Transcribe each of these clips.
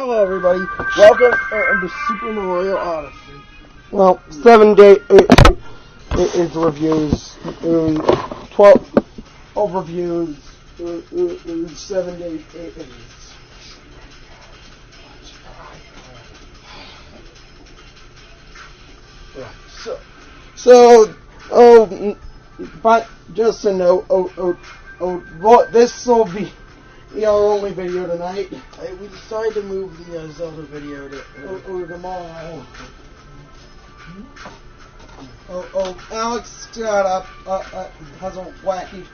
Hello everybody, welcome to Super Mario Odyssey. Well, 7 day is reviews, 12 overviews, 7 days, 8 days. But just to know, this will be our only video tonight. We decided to move the Zelda video to tomorrow. Alex got has a wonky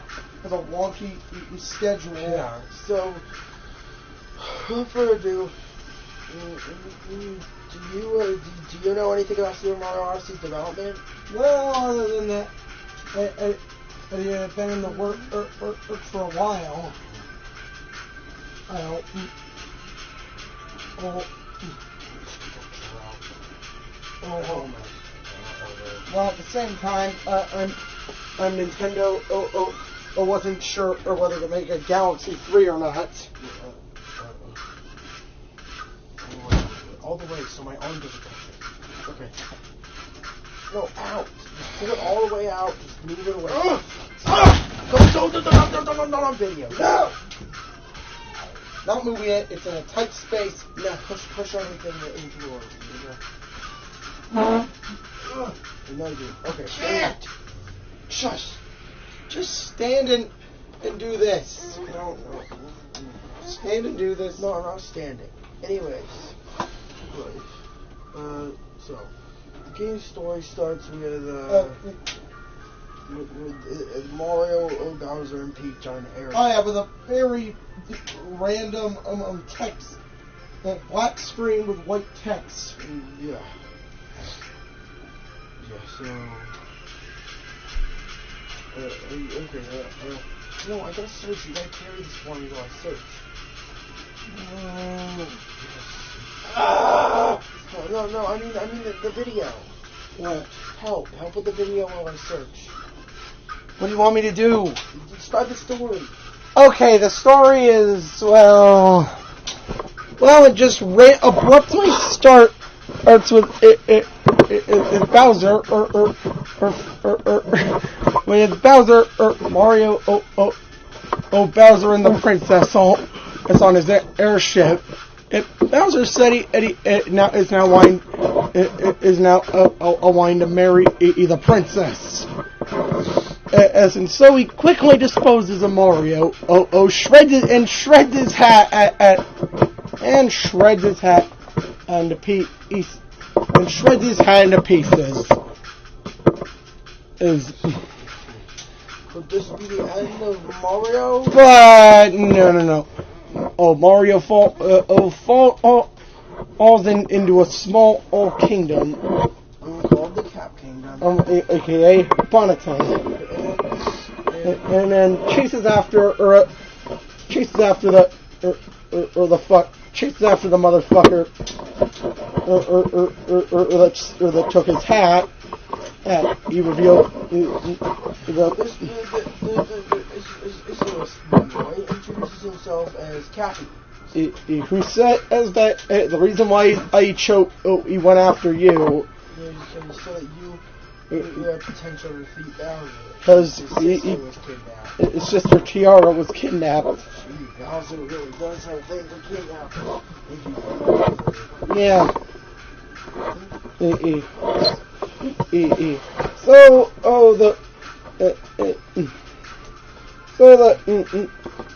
schedule. Yeah. So, without further ado, do you know anything about Super Mario Odyssey's development? Well, other than that, I've been in the work for a while. Well, at the same time, I'm Nintendo. I wasn't sure whether to make a Galaxy 3 or not. All the way, so my arm doesn't touch it. Okay. No, out. Just pull it all the way out. Just move it away. Don't on video. No! Not moving it. It's in a tight space. Yeah, push everything into the order. No, dude. Okay. Can't! Shush! Just stand and do this. No. Stand and do this. No, I'm not standing. Anyways. So, the game's story starts with Mario, Bowser, and Peach on an area. Oh yeah, with a very random text. A black screen with white text. Yeah. Yeah, so... okay, no, I gotta search. You gotta carry this for me while I search. No, I mean the video. What? Help with the video while I search. What do you want me to do? Start the story. Okay, the story is, well, it just abruptly starts with Bowser, when it's Bowser, Mario, Bowser and the princess, it's on his airship. Bowser said he is now wanting to marry the princess. And so he quickly disposes of Mario. Shreds his hat into pieces. Could this be the end of Mario? But no. Mario falls into a small kingdom. Called the Cap Kingdom. AKA Bonneton. And then chases after the motherfucker that took his hat. He revealed This boy introduces himself as Cappy. Who said as that the reason why he went after you. So that you have potential to defeat Bowser. Because his sister Tiara was kidnapped. Bowser really does have things to kidnap. Yeah.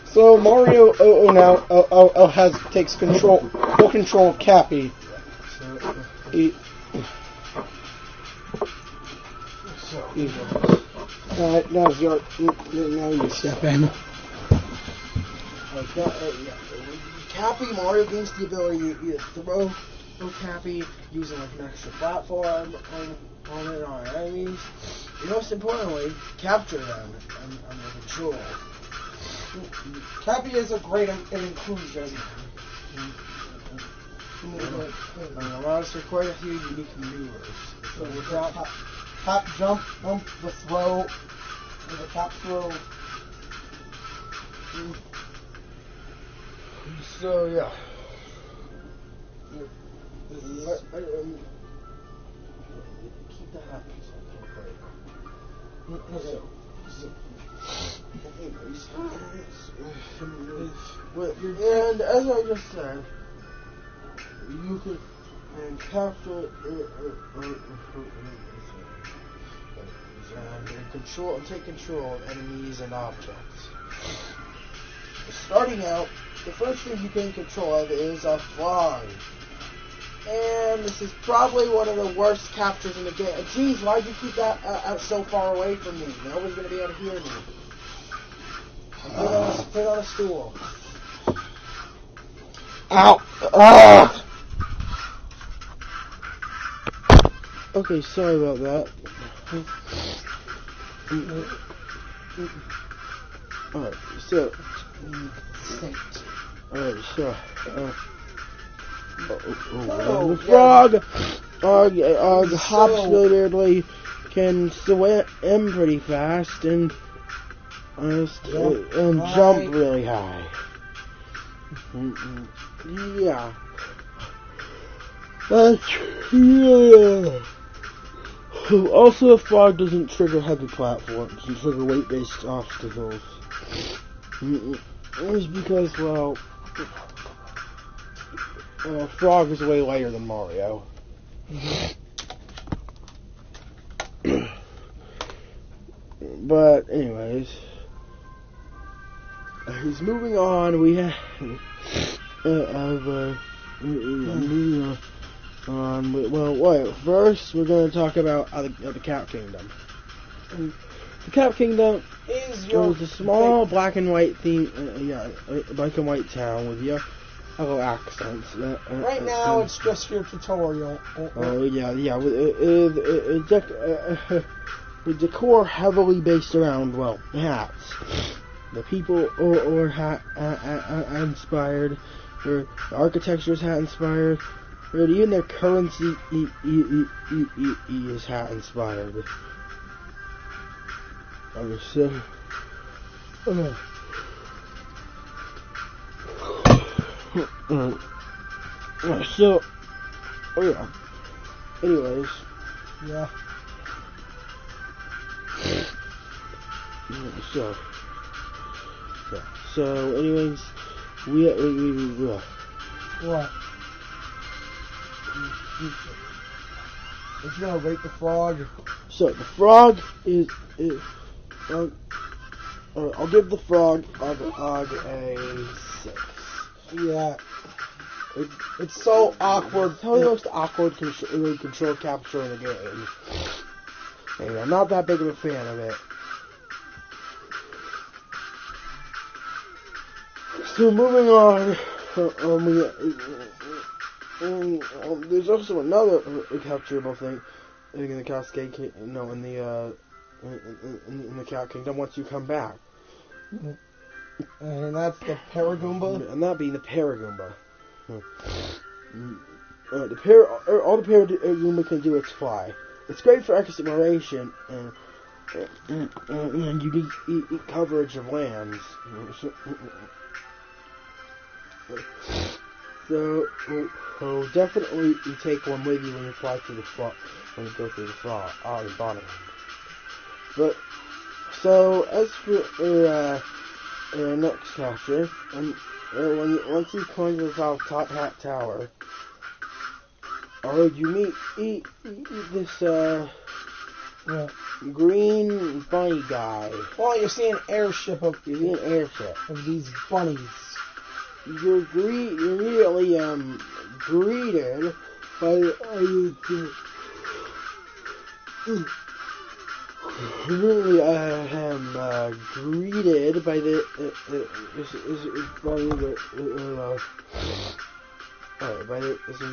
So Mario now takes full control of Cappy. Now you step in. Cappy, Mario gains the ability to throw Cappy using like an extra platform on enemies. And most importantly, capture them under control. Cappy is a great inclusion. Allows for quite a few unique maneuvers. So with that top jump, the throw, and the top throw. So yeah. Keep that up. And as I just said, you could capture and take control of enemies and objects. Starting out, the first thing you gain control of is a frog. And this is probably one of the worst captures in the game. Jeez, why'd you keep that out so far away from me? Nobody's going to be able to hear me. Put it on a stool. Ow! Okay, sorry about that. Alright, so... the frog hops really weirdly, can swim pretty fast, and jump really high. Yeah. Also, a frog doesn't trigger heavy platforms and trigger weight-based obstacles. It's because, well, Frog is way lighter than Mario. But, anyways, he's moving on. We have moving on. Well, wait. First, we're going to talk about the Cat Kingdom. The Cat Kingdom is a small black and white theme, black and white town with yellow accents. Right now, it's just your tutorial. With decor heavily based around, well, hats. The people are hat inspired, or the architecture is hat inspired, or even their currency is hat inspired. Anyways. Yeah. So, anyways, we what? If you're gonna rate the frog. So the frog is I'll give the frog a 6. Yeah. It's so awkward. It's probably the most awkward control capture in the game. And I'm not that big of a fan of it. So moving on, there's also another capturable thing in the Cascade, in the Cat Kingdom once you come back. And that's the Paragoomba? And that being the Paragoomba. All the Paragoomba can do is fly. It's great for exploration and unique coverage of lands. So definitely you take one with you when you fly through the frog, when you go through the bottom. But so as for next capture, once you climb to the top hat tower, you meet this green bunny guy. Well, you see an airship of these bunnies. You're immediately greeted by greeted by this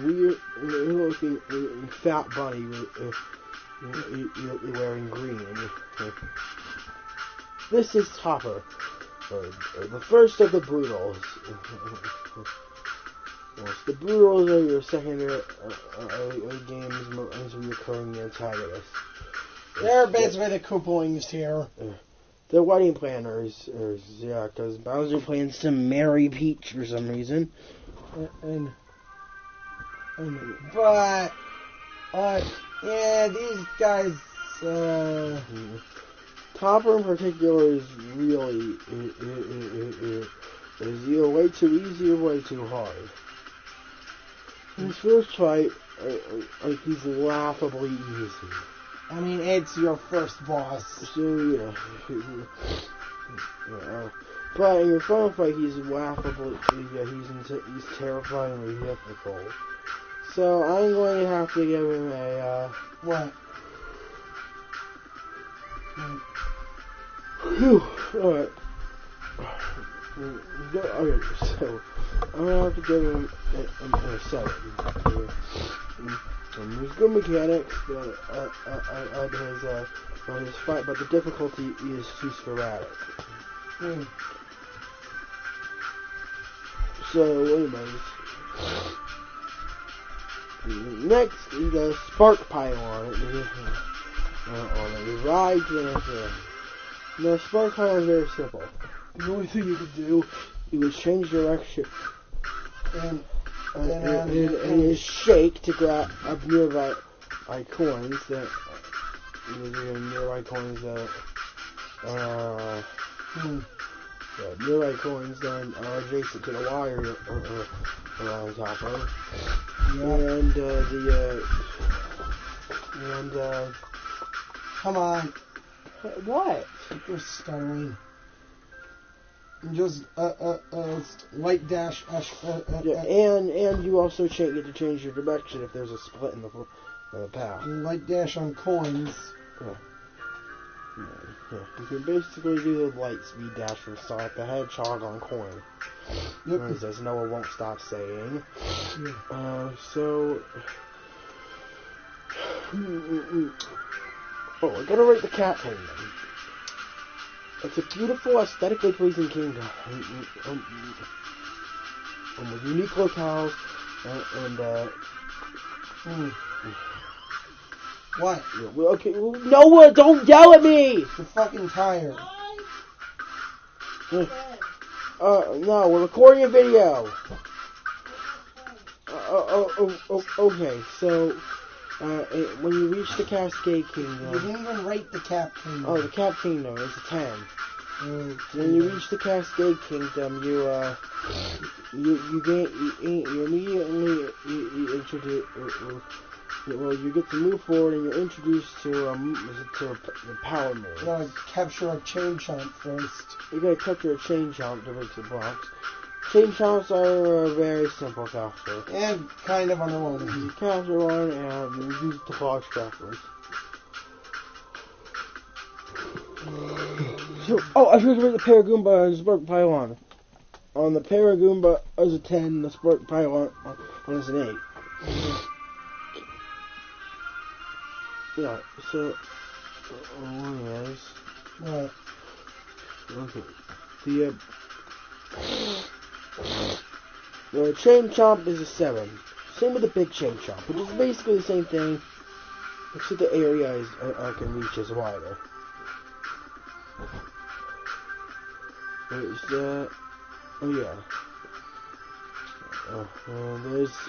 weird looking fat bunny wearing green. This is Hopper. The first of the Brutals. The Brutals are your secondary game's most recurring antagonists. They're basically the Koopalings here. They're wedding planners, because Bowser plans to marry Peach for some reason. And But, yeah, these guys, Topper in particular is really is either way too easy or way too hard. His first fight, like, he's laughably easy. I mean, it's your first boss. So, yeah. But in your final fight, he's laughably, he's terrifyingly difficult. So, I'm going to have to give him a, What? Alright. Okay, so, I'm going to have to give him a 7. There's good mechanics on his fight, but the difficulty is too sporadic. So, anyways, next is the spark pylon. It rides in it. The spark pylon is very simple. The only thing you could do is change direction and shake to grab up nearby coins that nearby coins that are adjacent to the wire on top of. And come on. What? You're stuttering. Just light dash. And you also get to change your direction if there's a split in the path. Light dash on coins. Yeah. You can basically do the light speed dash from Sonic the Hedgehog on coin. Yep. As Noah won't stop saying. Yeah. So. I gotta rate the Cat Kingdom. It's a beautiful, aesthetically pleasing kingdom. With unique locales What? Okay, Noah, don't yell at me! You're fucking tired. No, we're recording a video. Okay, so, when you reach the Cascade Kingdom... You didn't even rate the Cap Kingdom. Oh, the Cap Kingdom is a 10. When you reach the Cascade Kingdom, you immediately introduce... you get to move forward and you're introduced to the power move. You gotta capture a chain chomp first. You gotta capture a chain chomp to break the blocks. Chain chomps are a very simple capture. And kind of underwhelming. You capture one and you use the box backwards. So, I forgot to rate the Paragoomba and the Spark Pylon. On the Paragoomba is a 10, the Spark Pylon is an 8. Yeah, so, anyways. What? Okay. The Chain Chomp is a 7. Same with the Big Chain Chomp, which is basically the same thing, except the area I can reach is wider. There's,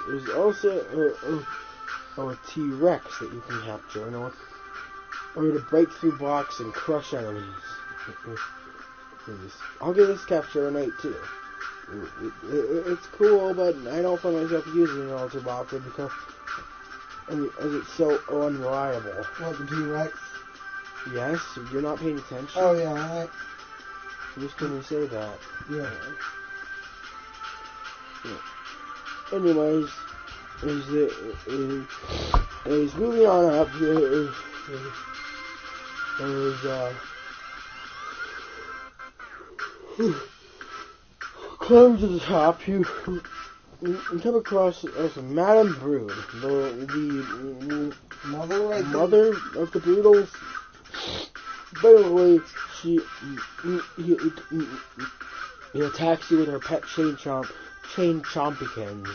there's also a T-Rex that you can capture in order to break through blocks and crush enemies. I'll give this capture an 8 too. It's cool, but I don't find myself using it all too often because as it's so unreliable. What, the T-Rex? Yes, you're not paying attention. Oh yeah, Just can we say that? Yeah. Anyways, is moving on up. Climb to the top. You come across Madame Brood, the mother of the Broodals. Basically, she attacks you with her pet chain chompikins.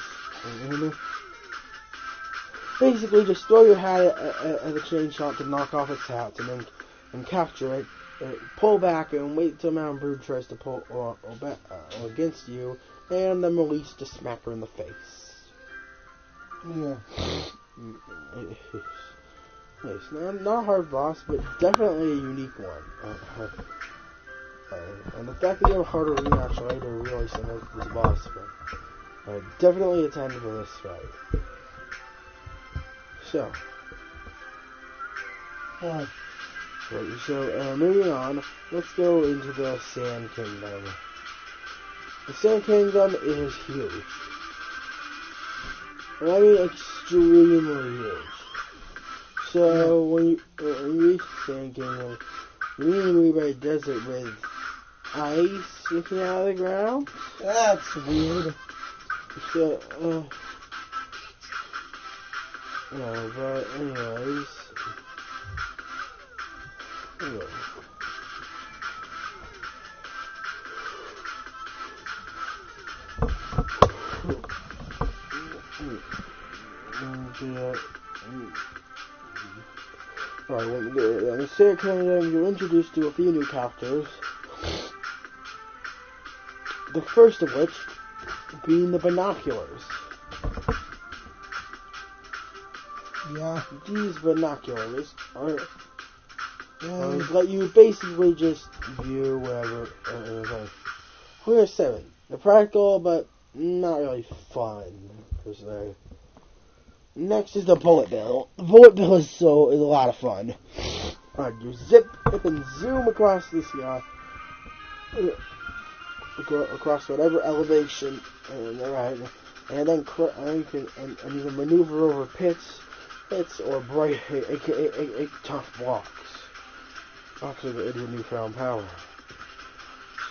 Basically, just throw your hat at the chain chomp to knock off its hat, and then capture it. Pull back and wait till Madame Brood tries to pull against you, and then release to smack her in the face. Yeah. It's not a hard boss, but definitely a unique one. And the fact that you have a harder rematch later really cements this boss fight. Definitely a 10 for this fight. So. Moving on, let's go into the Sand Kingdom. The Sand Kingdom is huge. And I mean extremely huge. So when you reach the Sand Kingdom, you need to move by a desert with ice sticking out of the ground. That's weird. So, but anyways. Alright, in the Sand Kingdom, you're introduced to a few new characters. The first of which being the binoculars. Yeah. These binoculars are let you basically just view whatever. Here's 7. They're practical, but not really fun per se. Next is the bullet bill. The bullet bill is a lot of fun. Alright, you zip and zoom across the sky, across whatever elevation, and then you can maneuver over pits or bright, aka tough blocks. Actually, it's a newfound power.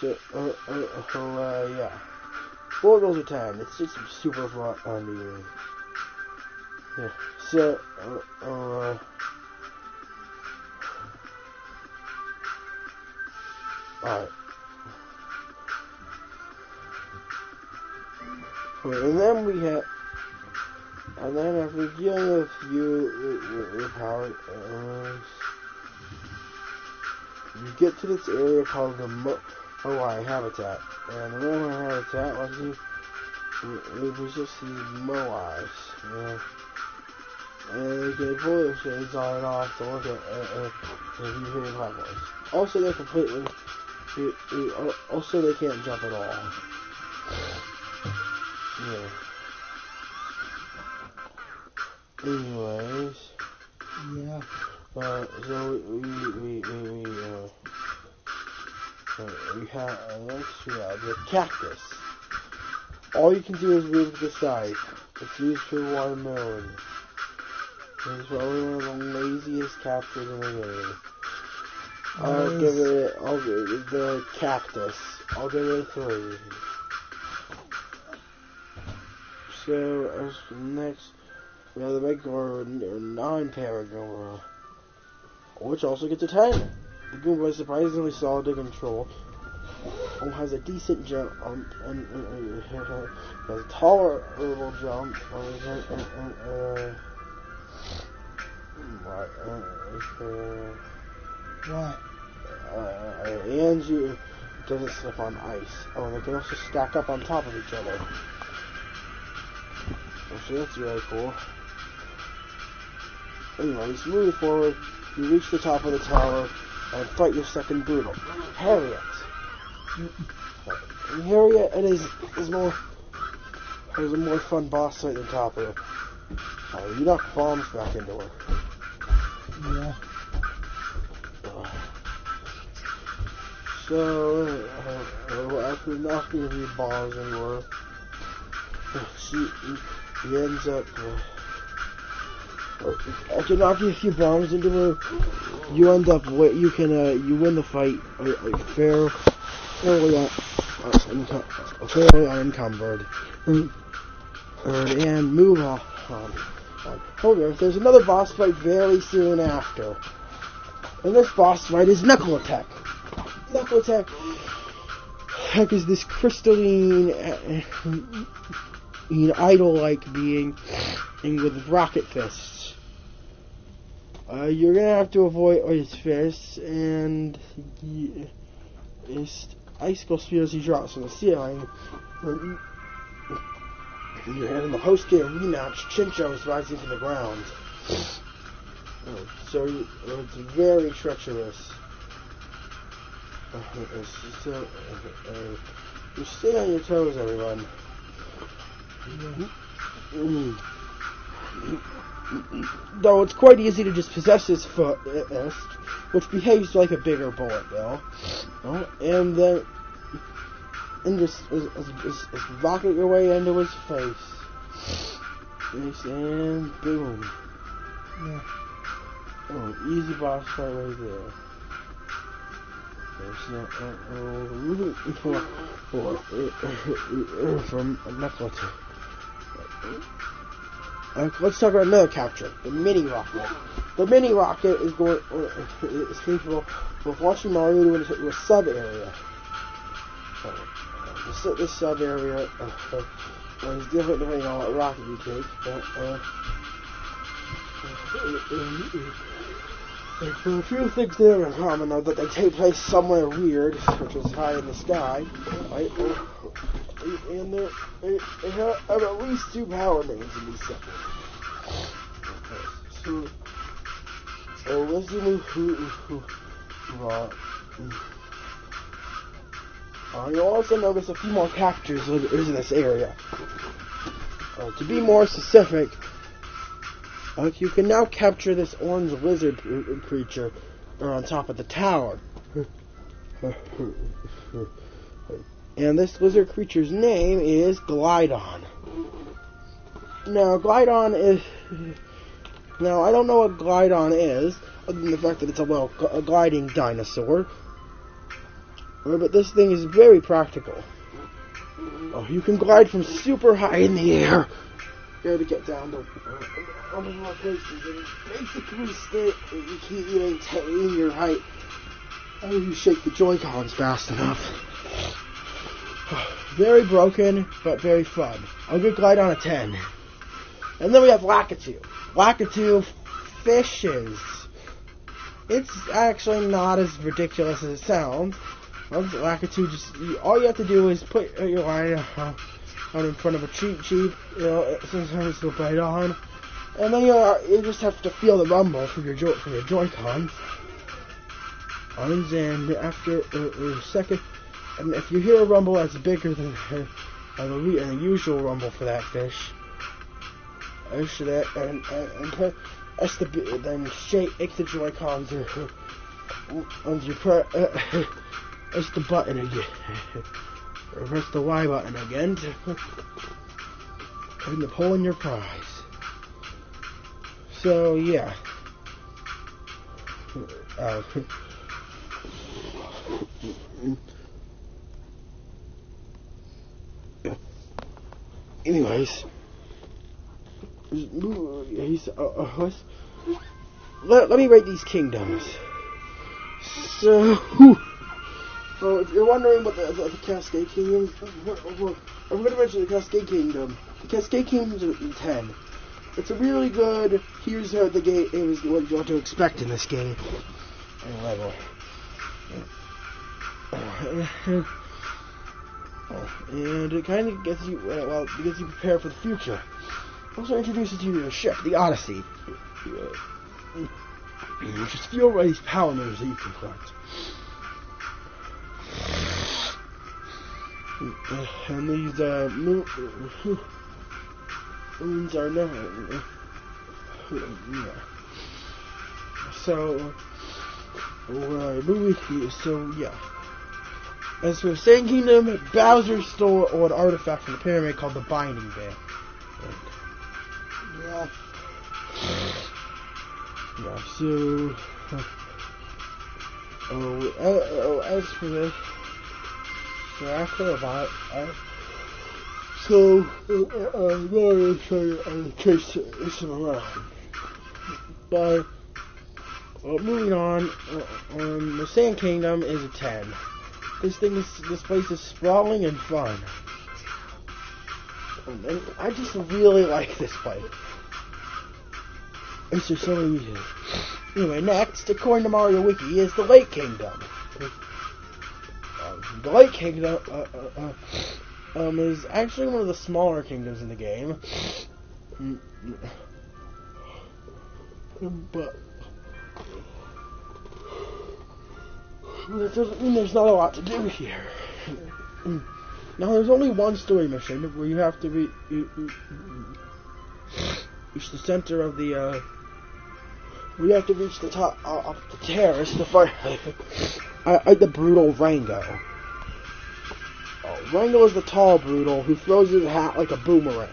So, yeah. Bullet bills are 10. It's just super fun on the. Yeah. So, alright. And then after dealing with your power, you get to this area called the Moai habitat. And the Moai habitat lets you resist these Moais. And they can pull their shades on and off to look at if you hit platforms. Also, they're completely. Also, they can't jump at all. Yeah. Anyways. Yeah. So we have the cactus. All you can do is move to the side. It's used for watermelon. It's probably one of the laziest captures in the game. I'll give it the cactus. I'll give it a 3. So as for next, we have the regular 9 Paragoma, which also gets a 10. The Goomba is surprisingly solid to control. Has a decent jump and has a tolerable jump. What? And you doesn't slip on ice. Oh, and they can also stack up on top of each other. So that's really cool. Anyways, moving forward, you reach the top of the tower and fight your second Brutal, Harriet. And Harriet has a more fun boss fight than Topper. You knock bombs back into her. Yeah. So, after knocking a few bombs into her, she ends up. After knocking a few bombs into her, you end up. You win the fight fairly unencumbered, and move on. However, there's another boss fight very soon after, and this boss fight is Knuckle Attack. Knuckle Attack is this crystalline, idol-like being, and with rocket fists. You're gonna have to avoid his fists and his icicle spears he drops from the ceiling. And in the post-game rematch, Chincho is rising to the ground. So it's very treacherous. So you stay on your toes, everyone. Though it's quite easy to just possess his fist, which behaves like a bigger bullet bill, and then just rocket your way into his face, and boom. Yeah. Oh, easy boss fight right there. From Knuckles. Let's talk about another capture, the mini rocket. The mini rocket is capable of launching Mario into a sub area. This sub area is different depending on what rocket you take. A few things there in common are that they take place somewhere weird, which is high in the sky, right? And they have at least 2 power mains in these sectors. So let's see you'll also notice a few more captures in this area. To be more specific, you can now capture this orange lizard creature on top of the tower. And this lizard creature's name is Glydon. Now, I don't know what Glydon is, other than the fact that it's a gliding dinosaur. But this thing is very practical. You can glide from super high in the air to get down to more places. And basically, you maintain your height as you shake the Joy-Cons fast enough. Very broken, but very fun. I'll give Glydon a 10. And then we have Lakitu. Lakitu fishes. It's actually not as ridiculous as it sounds. Lakitu all you have to do is put your line out in front of a cheap, sometimes they'll bite on, and then you just have to feel the rumble from your Joy-Cons. And after a second, and if you hear a rumble that's bigger than the usual rumble for that fish, then shake the Joy-Cons and you press the button again. Or press the Y button again to pull in your prize. So yeah. Anyways, let me rate these kingdoms. So if you're wondering what the Cascade Kingdom, I'm going to mention the Cascade Kingdom. The Cascade Kingdom is a 10. It's a really good. Here's how the game is. What you ought to expect in this game. Level. And it kind of gets you because you prepare for the future. Also introduces you to a ship, the Odyssey. Which is fueled by these power moves that you can collect. And these moons are now. So yeah. As for the Sand Kingdom, Bowser stole an artifact from the pyramid called the Binding Band. Yeah. Yeah. So. As for this. So after a while, I'm going to show you chase him around. But moving on, the Sand Kingdom is a 10. This place is sprawling and fun. And I just really like this place. It's just so easy. Anyway, next, according to Mario Wiki, is the Lake Kingdom. The Lake Kingdom is actually one of the smaller kingdoms in the game. But that doesn't mean there's not a lot to do here. Now, there's only one story mission where you have to reach the center of the, we have to reach the top of the terrace to fight the brutal Rango. Rango is the tall brutal who throws his hat like a boomerang.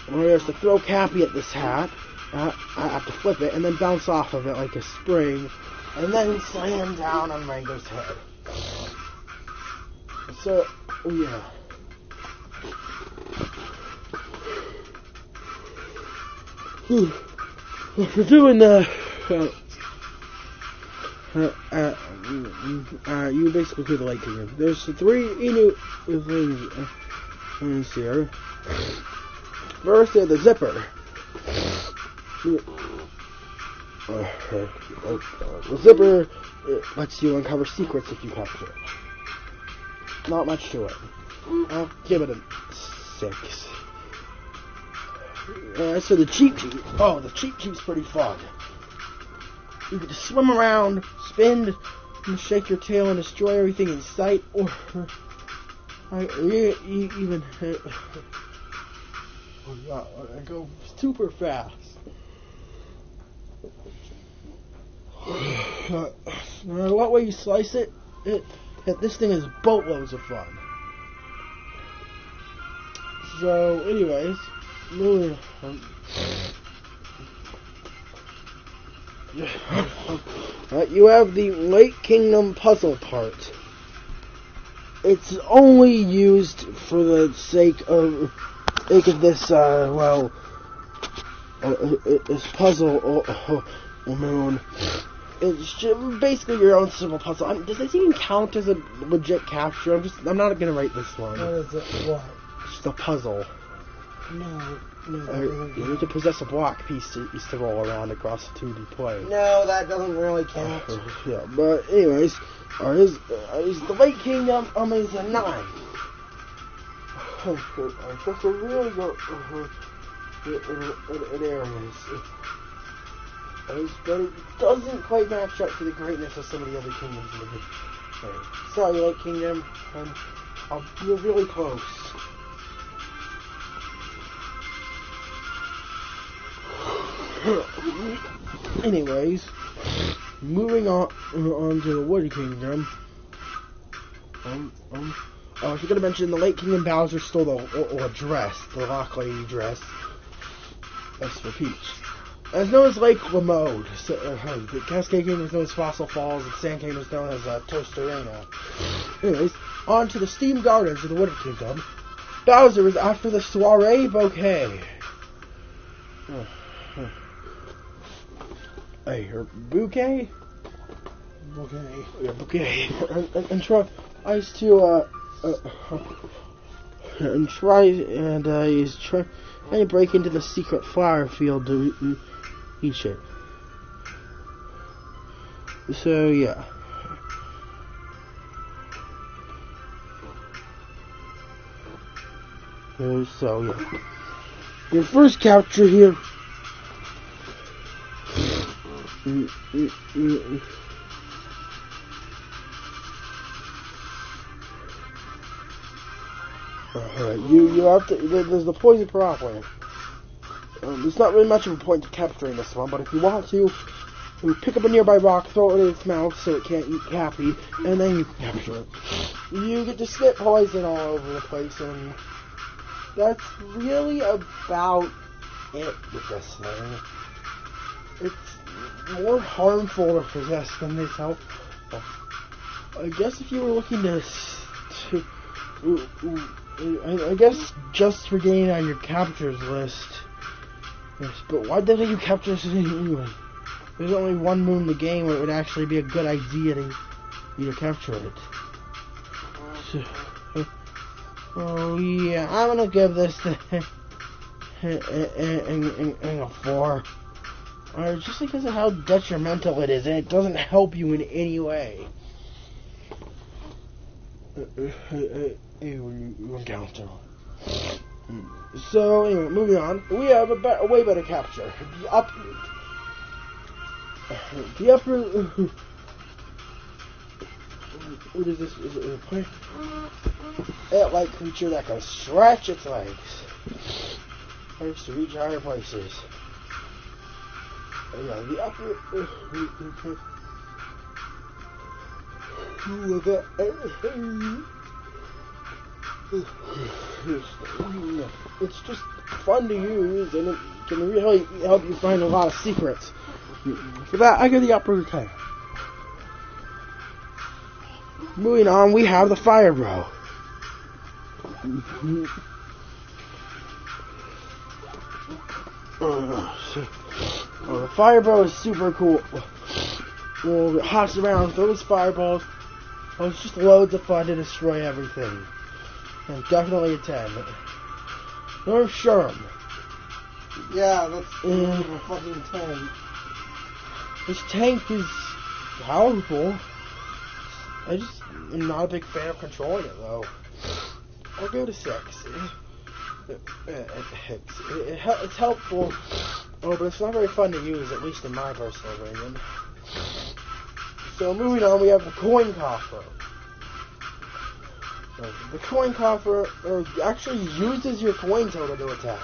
And he has to throw Cappy at this hat. I have to flip it and then bounce off of it like a spring, and then slam down on Rango's head. So, yeah. We're doing you basically do the Lake Kingdom. There's 3 Inu things here. First, the zipper. The zipper lets you uncover secrets if you capture it. Not much to it. I'll give it a 6. So the Cheap Jeep. Oh, the Cheap Jeep's pretty fun. You can just swim around, spin, and shake your tail and destroy everything in sight, or even go super fast. No matter what way you slice it, this thing is boatloads of fun. So, anyways, moving on. You have the Lake Kingdom puzzle part. It's only used for the sake of this, this puzzle moon. It's just basically your own simple puzzle. Does this even count as a legit capture? I'm not gonna rate this one. What is it? What? It's just a puzzle. No. You need to possess a block piece to roll around across a 2D plane. No, that doesn't really count. Yeah, but anyways, is the Lake Kingdom is a 9. Just a really good in areas. But it doesn't quite match up to the greatness of some of the other kingdoms in the game. Sorry, Lake Kingdom, you're really close. Anyways, moving on to the Wood Kingdom. I forgot to mention the Lake Kingdom Bowser stole the dress, the Rock Lady dress. That's for Peach. It's known as Lake Lamode. The Cascade Kingdom is known as Fossil Falls, and Sand Kingdom is known as Tostarena. Anyways, on to the Steam Gardens of the Wood Kingdom. Bowser is after the Soiree Bouquet. Hey, her bouquet? Okay. Yeah, bouquet. And tries to he's trying to break into the secret flower field to reach it. So yeah. So yeah. Your first capture here. You have to. There's the poison piranha plant. There's not really much of a point to capturing this one, but if you want to, you pick up a nearby rock, throw it in its mouth so it can't eat Cappy, and then you capture it. You get to spit poison all over the place, and that's really about it with this thing. It's more harmful to possess than it's helpful. I guess if you were looking to I guess just for getting on your captures list. Yes, but why the hell you capture this anyway? There's only one moon in the game where it would actually be a good idea to capture it. So, oh yeah, I'm gonna give this thing a 4. Just because of how detrimental it is, and it doesn't help you in any way. you encounter. So anyway, moving on, we have a way better capture. The uproot. What is this? Is it a play? Ant-like creature that can stretch its legs. Legs to reach higher places. Yeah, the uproot. It's just fun to use, and it can really help you find a lot of secrets. For that, I give the uproot 10. Moving on, we have the fire bow. The fire bow is super cool. Well, it hops around, throws fireballs. Oh, it's just loads of fun to destroy everything. And definitely a 10. Or Sherm. Yeah, that's a fucking 10. This tank is powerful. I just am not a big fan of controlling it, though. I'll go to 6. It's helpful, but it's not very fun to use, at least in my personal opinion. So moving on, we have the coin coffer. The coin coffer actually uses your coin total to attack.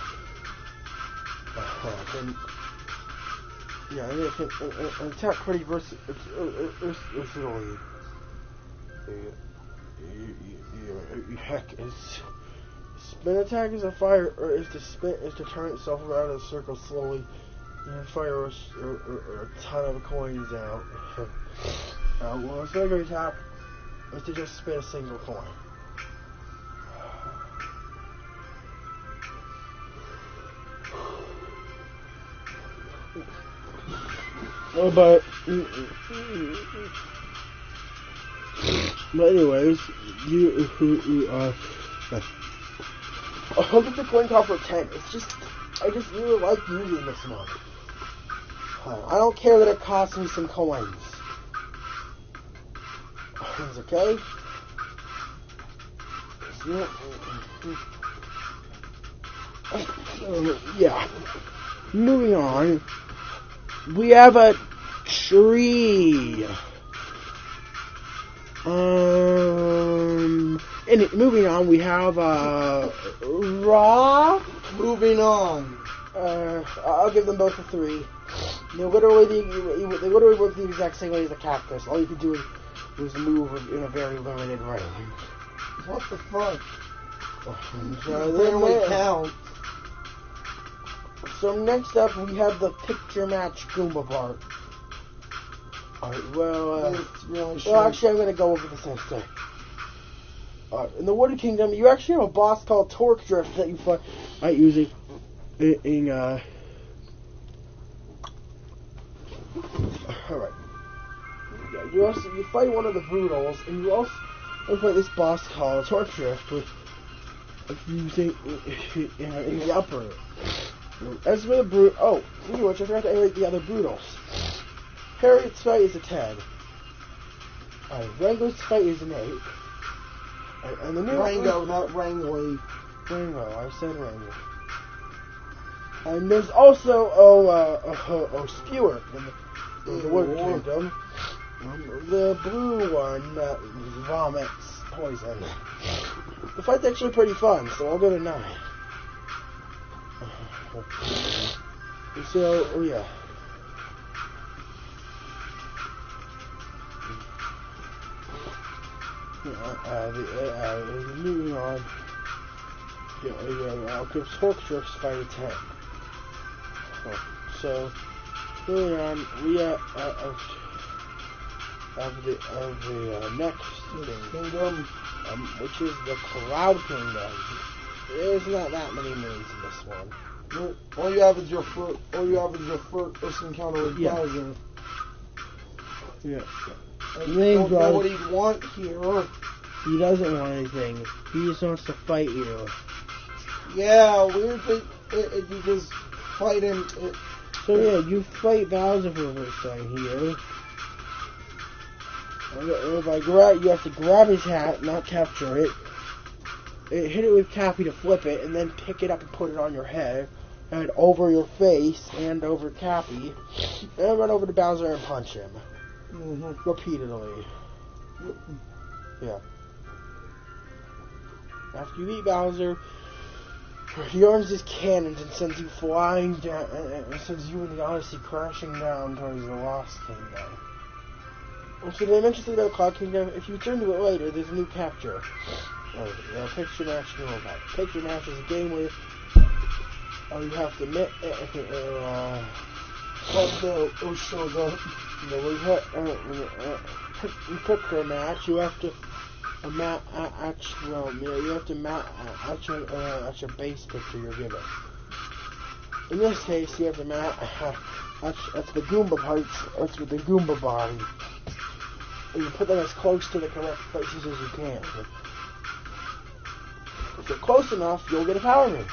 It can attack pretty versatily. Heck, spin attack is a fire, or is to turn itself around in a circle slowly and fire a ton of coins out. Well, a secondary attack is to just spin a single coin. But anyways, I'll give the coin coffer 10. I just really like using this one. I don't care that it costs me some coins. It's okay. Yeah. Moving on, we have a tree. Moving on, we have raw. Moving on. I'll give them both a 3. They literally work the exact same way as a cactus. All you can do is move in a very limited range. What the fuck? They don't count. So next up, we have the picture match Goomba Bart. Alright, actually, I'm gonna go over the same thing. In the Wooded Kingdom, you actually have a boss called Torque Drift that you fight using Alright. Yeah, you fight one of the Broodals, and you also fight this boss called Torque Drift with using in the upper. As for the which I forgot to rate the other Broodals. Harriet's fight is a 10. Rango's fight is an 8. And the new Rango, not Rango. Rango, I said Rango. And there's also Skewer in the Wood Kingdom. The blue one that vomits poison. The fight's actually pretty fun, so I'll go to 9. So, yeah. Moving on. I'll give Torque Drift's fight a 10. So, moving on, we have the next kingdom, which is the Cloud Kingdom. There's not that many moons in this one. All you have is your first encounter with Bowser. Yeah. And you don't know what he'd want here. He doesn't want anything. He just wants to fight you. Yeah, weird thing. You just fight him. So yeah, you fight Bowser for the first time here. You have to grab his hat, not capture it. Hit it with Cappy to flip it, and then pick it up and put it on your head, and over your face, and over Cappy, and run over to Bowser and punch him. Repeatedly. Yeah. After you beat Bowser, he arms his cannons and sends you flying down, and sends you and the Odyssey crashing down towards the Lost Kingdom. So the mentions about the Cloud Kingdom, if you return to it later, there's a new capture. Picture match. Picture match is a game where you have to shows up. Picture match. You have to match a base picture you're given. In this case, you have to match the Goomba parts. That's with the Goomba body. And you put them as close to the correct places as you can. If you're close enough, you'll get a power move.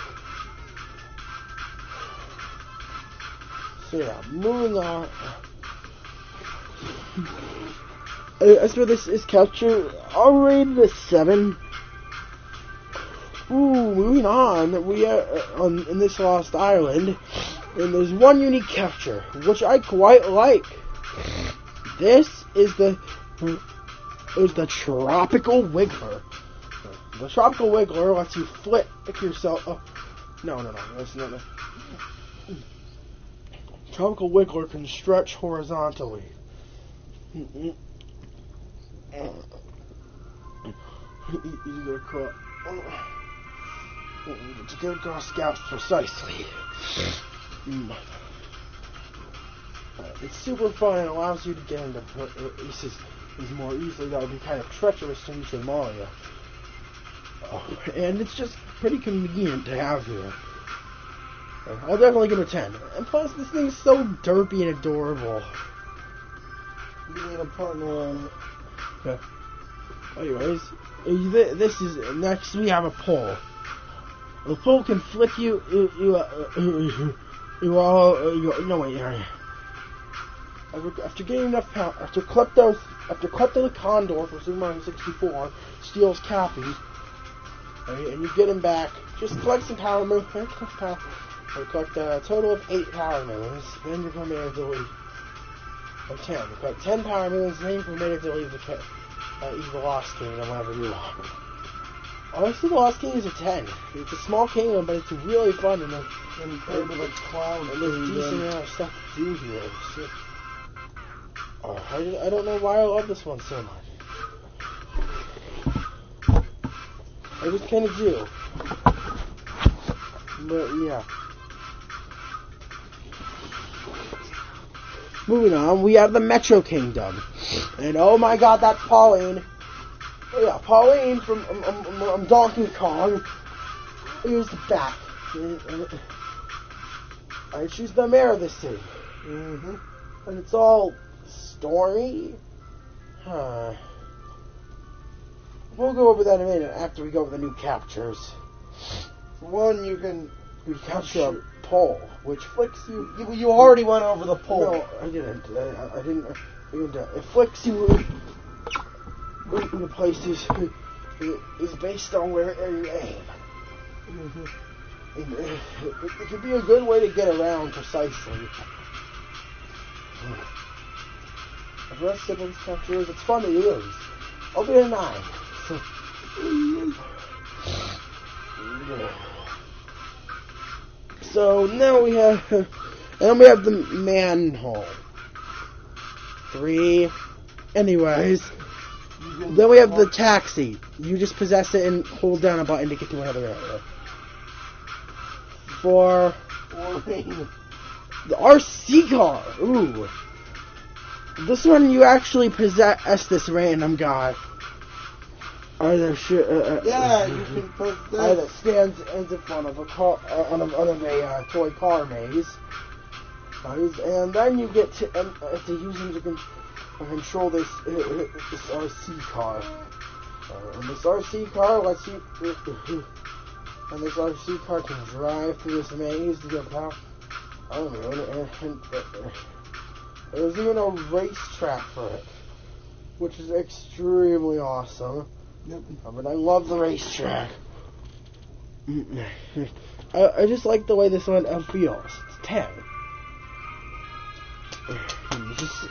So yeah, moving on. As for this is capture, I'll rate it a 7. Moving on, we are in this Lost Island, and there's one unique capture, which I quite like. This is the Tropical Wiggler. The Tropical Wiggler lets you flick yourself. No. That's not. Tropical Wiggler can stretch horizontally. He's to get across gaps precisely. It's super fun and allows you to get into places more easily. That would be kind of treacherous to reach with Mario. And it's just pretty convenient to have here. I'll definitely give it a 10. And plus, this thing is so derpy and adorable. You need a partner on it. Yeah. Anyways, this is next. We have a pole. The pole can flick you. After getting enough power, after Klepto the Condor for Super Mario 64 steals Cappy, and you get him back, just collect some power moves. Collect a total of 8 power moves. Then you're permitted to leave. Or 10. You collect 10 power moves. Then you're permitted to leave the Lost Kingdom whenever you want. Honestly, the Lost Kingdom is a 10. It's a small kingdom, but it's really fun and there's decent amount of stuff to do here. So, I don't know why I love this one so much. I just kind of do. But yeah. Moving on, we have the Metro Kingdom. And oh my god, that's Pauline. Yeah, Pauline from Donkey Kong. Here's the back. She's the mayor of the city. And it's all stormy. We'll go over that in a minute after we go over the new captures. One, you capture a pole, which flicks you. You already went over the pole. No, I didn't. I didn't. It flicks you in the places. Is based on where you aim. It could be a good way to get around precisely. The rest of these captures, it's fun to use. I'll be a 9. So now we have the manhole. 3. Anyways, then we have the taxi. You just possess it and hold down a button to get to another area. 4. The RC car. Ooh. This one you actually possess this random guy. Either yeah, you can put this. Either stands in front of a car, on a toy car maze, and then you get to use him to control this RC car. And this RC car lets you, and this RC car can drive through this maze to get power. I don't know, and there's even a racetrack for it. which is extremely awesome. Yep. But I love the racetrack. I just like the way this one feels. It's 10.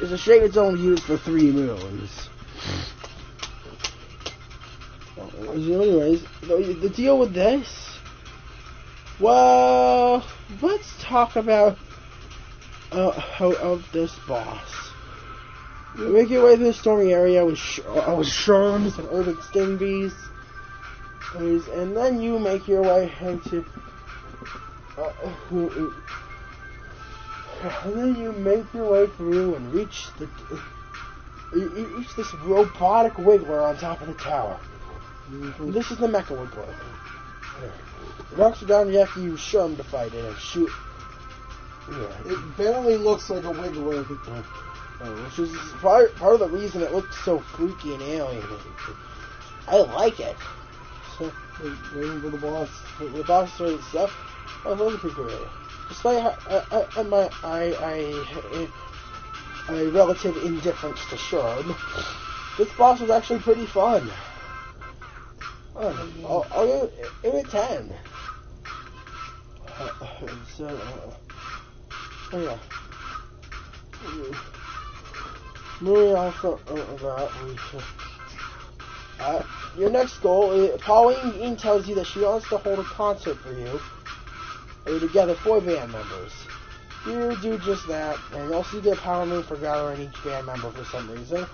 It's a shame it's only used for 3 moons. Anyways, the deal with this. Well, let's talk about this boss. You make your way through the stormy area with sherms and urban sting bees, and then you make your way into. And then you make your way through and reach this robotic wiggler on top of the tower. Mm-hmm. This is the Mecha Wiggler. It knocks you down, you have to use Sherm to fight it and shoot. Yeah. It barely looks like a Wiggler. Which is part of the reason it looks so freaky and alien. I like it. So, waiting for the boss. The boss fight stuff, I love it pretty great. Despite my relative indifference to Sherm, this boss was actually pretty fun. I'll give it 10. Yeah. Moving on from that, your next goal is Pauline tells you that she wants to hold a concert for you. And you gather 4 band members. You do just that, and you also get a power move for gathering each band member for some reason.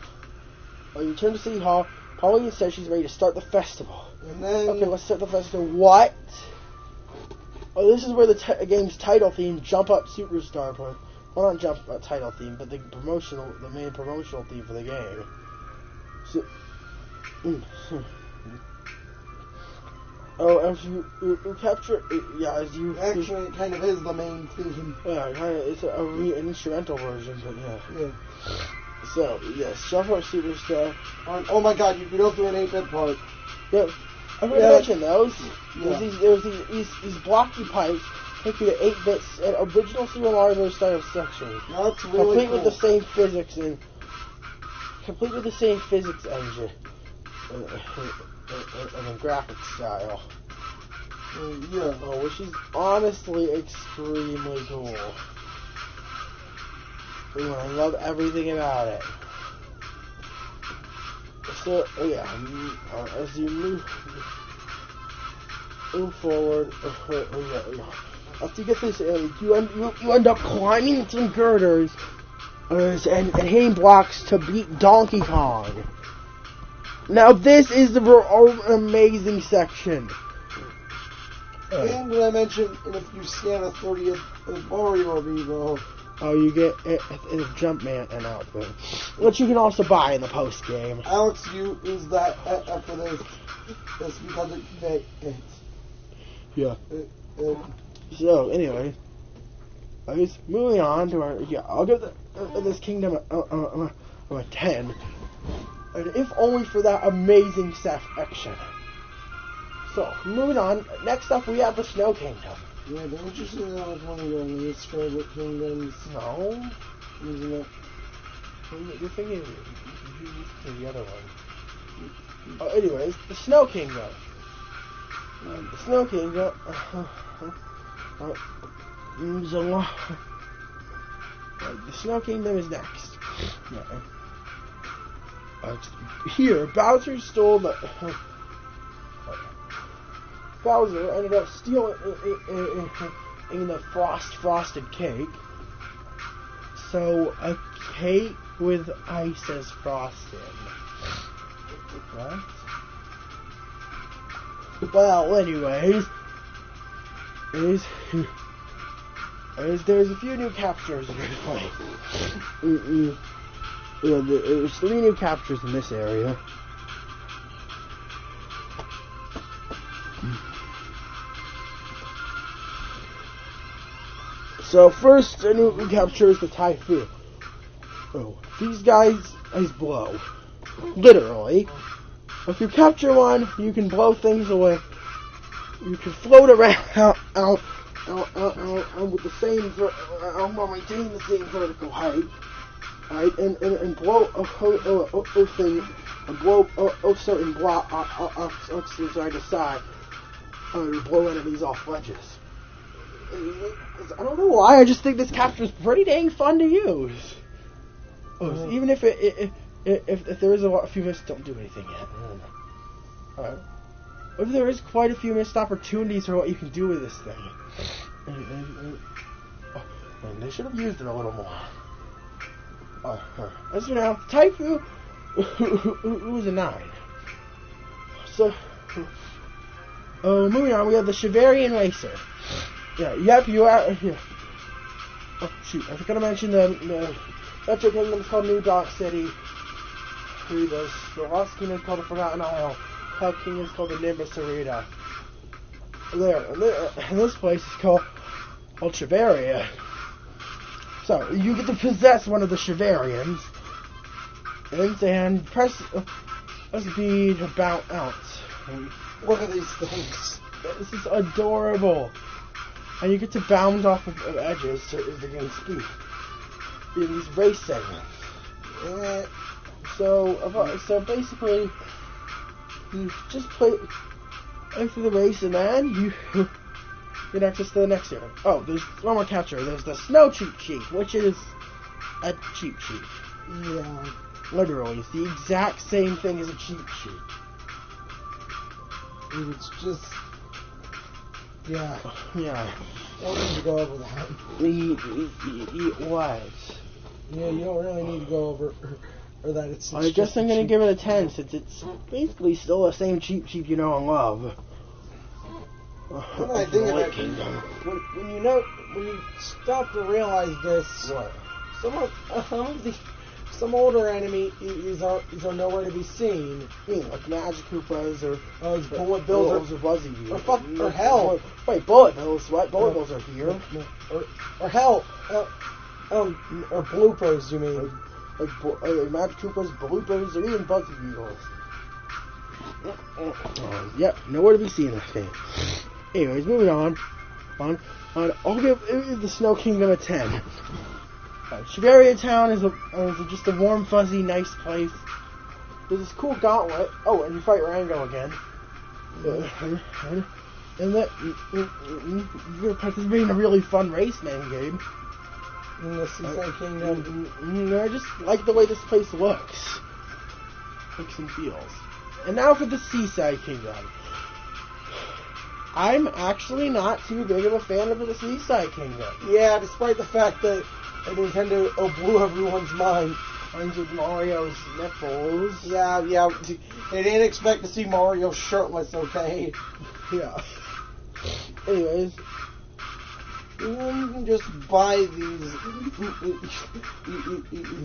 You return to City Hall. Pauline says she's ready to start the festival. And then... Okay, let's start the festival. What? Oh, this is where the game's title theme, Jump Up Superstar, well, not Jump Up title theme, but the main promotional theme for the game. So, as you capture, as you... Actually, it kind of is the main theme. Yeah, kind of, it's an instrumental version, but yeah. Yeah. So, yes, Jump Up Superstar. Oh my god, you can go through an 8-bit part. Yep. I'm going to mention those. Yeah. There's these blocky pipes take you to 8-bits and original Super Mario style sections. That's really complete cool. with the same physics engine. And graphics style. Yeah. Which is honestly extremely cool. I love everything about it. So, as you move forward, after you get this area, you end up climbing some girders and hitting blocks to beat Donkey Kong. Now, this is the amazing section. And did I mention, if you scan a 30th Mario amiibo, you get a Jumpman an outfit, which you can also buy in the post game. Alex used that for this because it Yeah. So anyway, I was moving on to our. Yeah, I'll give this kingdom a 10, and if only for that amazing section. So moving on. Next up, we have the Snow Kingdom. Yeah, don't you see that was one of your least favorite kingdoms? No. Isn't it? You're thinking the other one. Anyways, the Snow Kingdom. The Snow Kingdom. The Snow Kingdom is next. Here, Bowser stole the. Bowser ended up stealing in the frosted cake. So a cake with ice as frosting. What? Well, anyways, there's a few new captures in this place. There's 3 new captures in this area. So first, a new capture is the Typhoon. These guys blow. Literally. If you capture one, you can blow things away. You can float around with the same, while maintaining the same vertical height. Alright, and blow thing, and blow certain blocks side to side, to blow enemies off ledges. I don't know why, I just think this capture is pretty dang fun to use. Even if if there is a few missed, don't do anything yet. Alright. If there is quite a few missed opportunities for what you can do with this thing. And they should have used it a little more. As you know, Typhoon was a 9. So, moving on, we have the Shivarian Racer. Yep, you are. Yeah. Oh, shoot, I forgot to mention the Metro Kingdom is called New Dock City. The Lost Kingdom is called the Forgotten Isle. Hell Kingdom is called the Nimbus Arena. And this place is called Shivaria. So, you get to possess one of the Shivarians, and press B to bounce out. Look at these things. This is adorable. And you get to bound off of edges to gain speed in these race segments. So basically, you just play after the race, and then you get access to the next area. Oh, there's one more capture. There's the snow cheat sheet, which is a cheat sheet. Yeah. Literally, it's the exact same thing as a cheat sheet. It's just... Yeah. Yeah. I don't need to go over that. What? Yeah, you don't really need to go over or that. It's I guess I'm going to give it a 10 since it's basically still the same cheat sheet you know and love. When I think of it, when you stop to realize this, What? some older enemies are nowhere to be seen. Like Magic Koopas or Bullet Bills or Buzzy Beetles. or hell. Wait, Bullet Bills, what? Bullet Bills are here. Or hell. Or bloopers, you mean? Like Magic Koopas, Bloopers, or even Buzzy Beetles. Yep, nowhere to be seen, I think. Anyways, moving on. I'll give the Snow Kingdom a 10. Shivaria Town is just a warm, fuzzy, nice place. There's this cool gauntlet. Oh, and you fight Rango again. And that you're participating in a really fun race man game. In the Seaside Kingdom. I just like the way this place looks and feels. And now for the Seaside Kingdom. I'm actually not too big of a fan of the Seaside Kingdom. Yeah, despite the fact that Nintendo blew everyone's mind. Minds with Mario's nipples. Yeah. They didn't expect to see Mario shirtless, okay? Yeah. Anyways. You can just buy these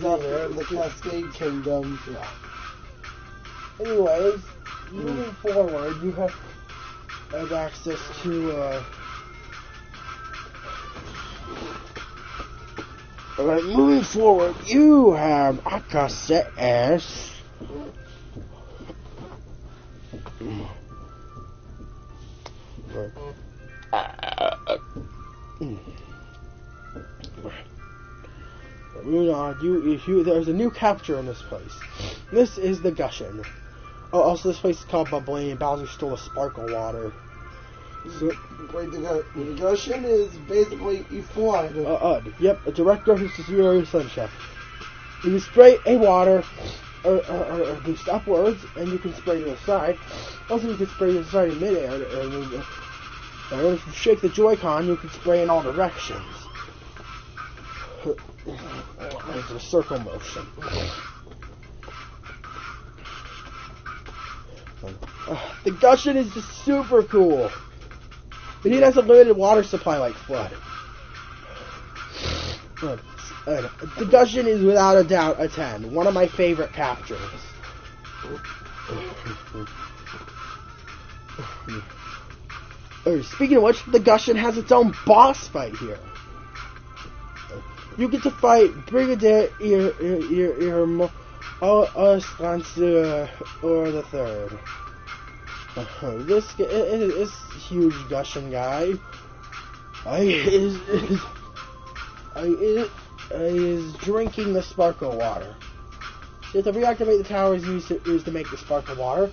the Cascade Kingdom. Yeah. Anyways, moving forward, you have access to Alright, moving forward, you have access moving on, there's a new capture in this place. This is the Gushin. Oh, also this place is called Bubbly, and Bowser stole a sparkle water. So, wait, the Gushin is basically you flood. Yep, a direct reference to Zero Sunshine. You can spray a water or boost upwards, and you can spray to the side. Also, you can spray to the side in midair. And if you shake the Joy-Con, you can spray in all directions. It's a circle motion. The Gushin is just super cool. And it has a limited water supply like Flood. The Gushin is without a doubt a 10. One of my favorite captures. Speaking of which, the Gushin has its own boss fight here. You get to fight Brigadier Ostrancer or the Third. This huge is drinking the sparkle water. So to reactivate the tower is used to make the sparkle water.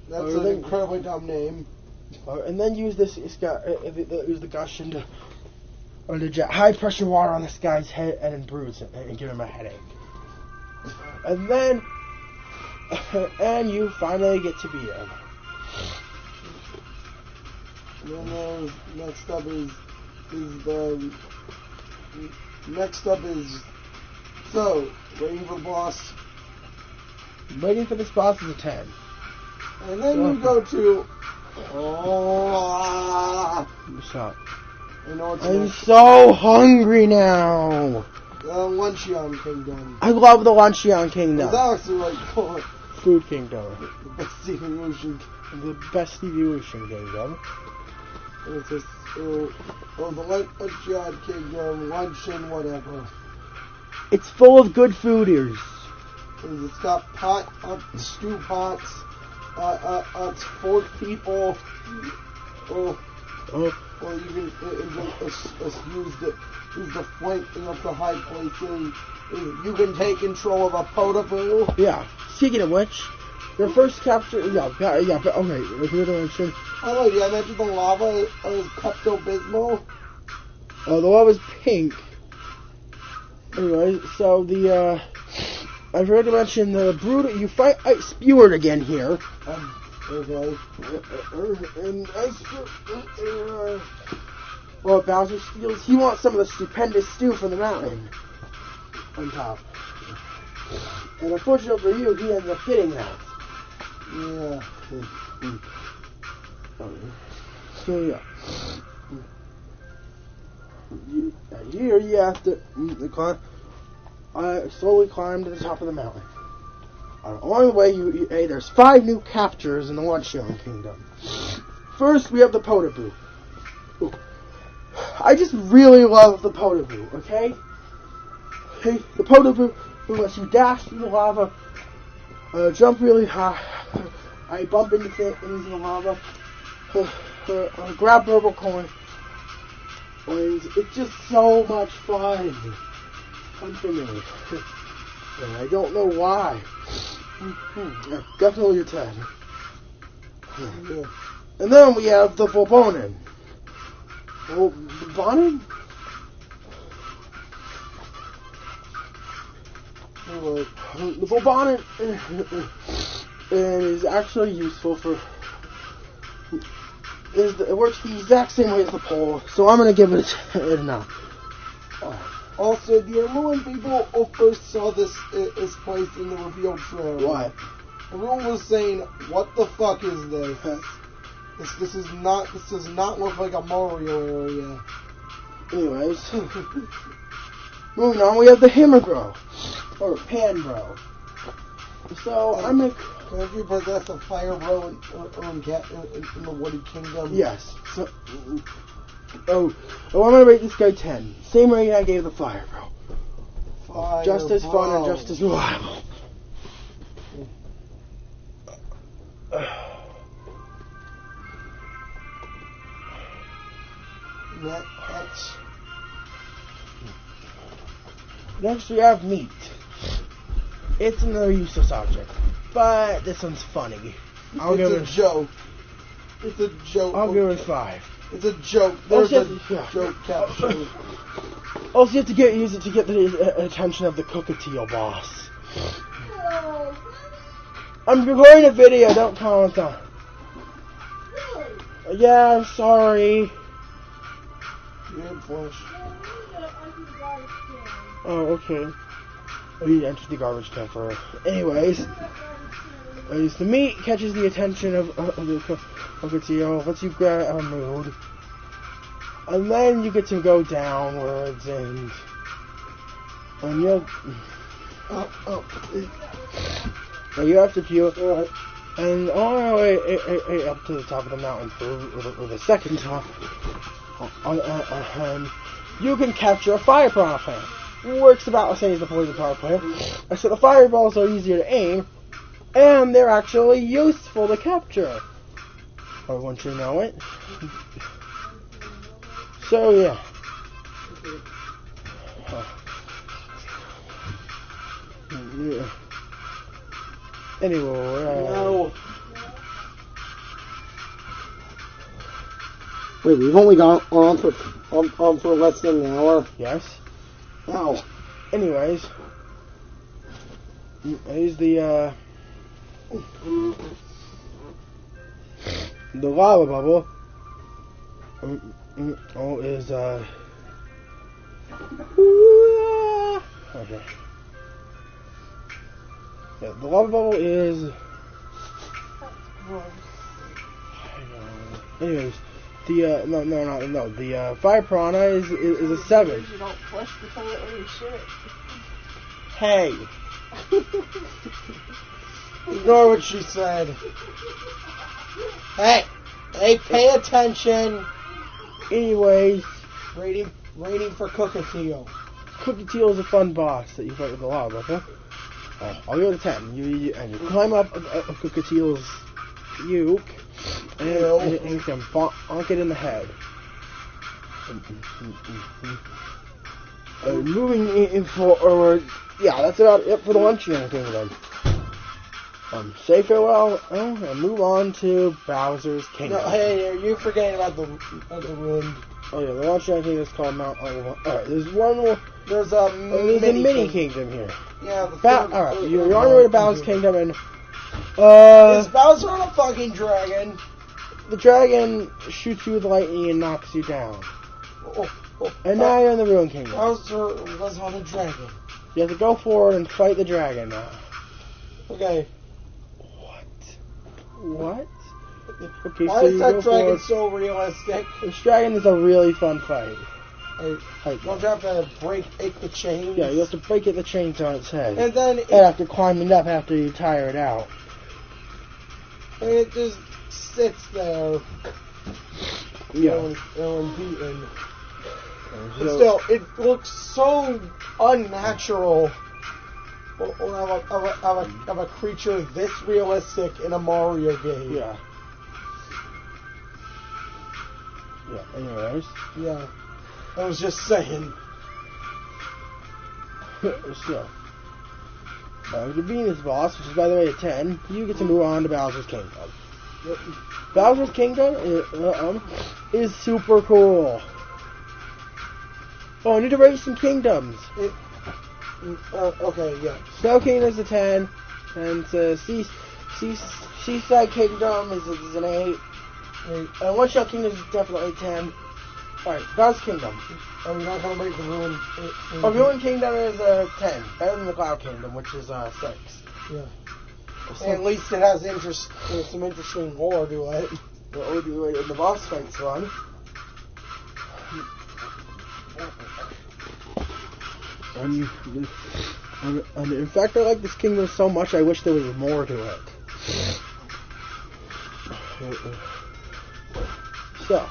That's an incredibly dumb name. And then use this. Use the gushing to inject high pressure water on this guy's head and bruise it and give him a headache. And then, and you finally get to beat him. And then next up is so waiting for boss. Waiting for this boss is a 10. And then you go to What's up? I know it's I'm so hungry now. Luncheon Kingdom. I love the Luncheon Kingdom. It's actually like called Food Kingdom. the best evolution. The best evolution kingdom. And it's just the Luncheon Kingdom, luncheon, whatever. It's full of good fooders. It's got stew pots. It's 4 people. Or you can use the flanking up the high places. You can take control of a potable. Yeah. Speaking of which, your first capture. Yeah. But okay. If you're gonna mention. Oh wait, did I mention the lava is Pepto-Bismol? Oh, the lava's pink. Anyway, so the I forgot to mention the brood. You fight Speward again here. Okay. And well, Bowser steals. He wants some of the stupendous stew from the mountain on top. And unfortunately for you, he ends up getting that. Yeah. So yeah. Here you have to slowly climb to the top of the mountain. Along the way, hey, there's 5 new captures in the Luncheon Kingdom. First, we have the Potaboo. Ooh. I just really love the Potaboo, okay? Hey, the Potaboo lets you dash through the lava, jump really high, I bump into the lava, grab purple coin, and it's just so much fun. Fun for me. And I don't know why. Definitely a 10. Yeah. And then we have the Bobonin. Bobonin? The Bobonin is actually useful for. It works the exact same way as the pole, so I'm going to give it a 9. Also, the Irluan people first saw this place in the reveal trailer. What? Everyone was saying, "What the fuck is this? This does not look like a Mario area." Anyways, moving on, we have the Hammer Bro or Pan Bro. So I'm gonna. If you possess a Fire Bro in the Woody Kingdom. Yes. So. I'm gonna rate this guy 10. Same rating I gave the Fire Bro. Fire just as Bro. fun and just as reliable. Next we have meat. It's another useless object, but this one's funny. It's a joke. It's a joke. I'll give it 5. It's a joke. There's a joke capture. Also, you have to use it to get the attention of the Cockatiel boss. I'm recording a video. Don't comment on. Yeah, I'm sorry. Weird flush. Oh, okay. I need to enter the garbage can for her. Anyways, the meat catches the attention of the Cockatiel, lets you get a mood, and then you get to go downwards and you'll. You have to peel, and all the way up to the top of the mountain or the second top, and you can capture a fire power plant. Works about the same as the poison power plant, except the fireballs are easier to aim, and they're actually useful to capture. Or once you know it. So yeah. Yeah. Anyway. No. Wait, we've only gone on for less than an hour. Yes. No. Anyways, here's the lava bubble. Is okay. Yeah, the lava bubble is. Anyways, the no. The fire piranha is a 7. You don't flush the toilet or shit. Hey, Ignore what she said. Hey, pay attention. anyways, Rating for Cookateel. Cookie Teal is a fun boss that you fight with the lava. Okay? I'll give it a 10. You climb up a Cookie Teal's uke and you can bonk it in the head. Moving in forward, yeah, that's about it for the Luncheon Kingdom. Say farewell and move on to Bowser's Kingdom. No, hey, you're forgetting about the ruined. Oh yeah, the Luncheon Kingdom is called Mount. Alright, there's one more. There's a mini kingdom here. Yeah. Alright, you're on your way to Bowser's Kingdom and is Bowser on a fucking dragon? The dragon shoots you with lightning and knocks you down. And now you're in the Ruin Kingdom. Bowser was on a dragon. You have to go forward and fight the dragon now. Okay. What? Okay, Why so is you that go dragon forward. so realistic? This dragon is a really fun fight. Don't you have to break the chains? Yeah, you have to break the chains on its head. And then after climbing up after you tire it out. And it just sits there. Yeah. Beaten. But still, it looks so unnatural of a creature this realistic in a Mario game. Yeah. Yeah, anyways. Yeah. I was just saying. So, to beat this boss, which is by the way a 10, you get to move on to Bowser's Kingdom. Bowser's Kingdom is super cool. Oh, I need to rate some kingdoms. Okay, yeah. Snow Kingdom is a 10, and Seaside Kingdom is an 8. And One Shot Kingdom is definitely 10. Alright, Bowser's Kingdom. Are we not going to rate the Ruin? Ruin Kingdom is a 10. Better than the Cloud Kingdom, which is 6. Yeah. And at least it has some interesting lore to it. The boss fight's fun. And in fact, I like this kingdom so much, I wish there was more to it. So,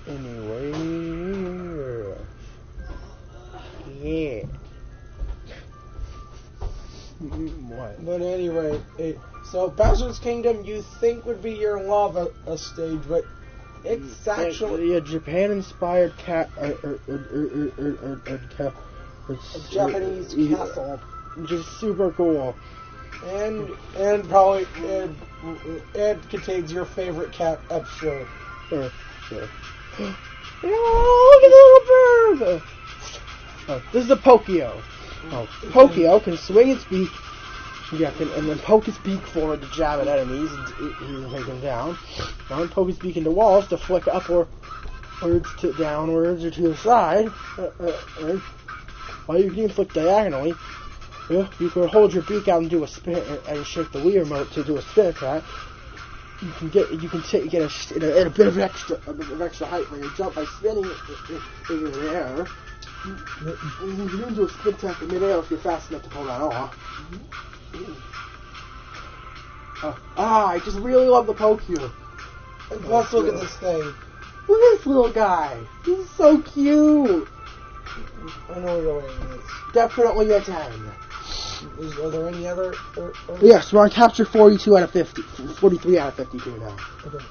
anyway, yeah. What? But anyway, so Bowser's Kingdom you think would be your lava stage, but it's actually a Japan-inspired Japanese castle, which is super cool, and probably it contains your favorite cat. I'm sure. Sure. Oh, look at the little bird! Oh, this is a Pokio. Oh, Pokio can swing its beak. Yeah, and then poke his beak forward to jab at enemies and take them down. Now poke his beak into walls to flick upwards to downwards or to the side. While you can flick diagonally, you can hold your beak out and do a spin and shake the Wii remote to do a spin attack. You can get a bit of extra height when you jump by spinning in the air. You can do a spin attack in midair if you're fast enough to pull that off. I just really love the Pokemon. And plus, look at this thing. Look at this little guy. He's so cute. I know what you're rating this. Definitely a 10. Are there any other? Yes, we're on capture 42 out of 50. 43 out of 52 now. Okay.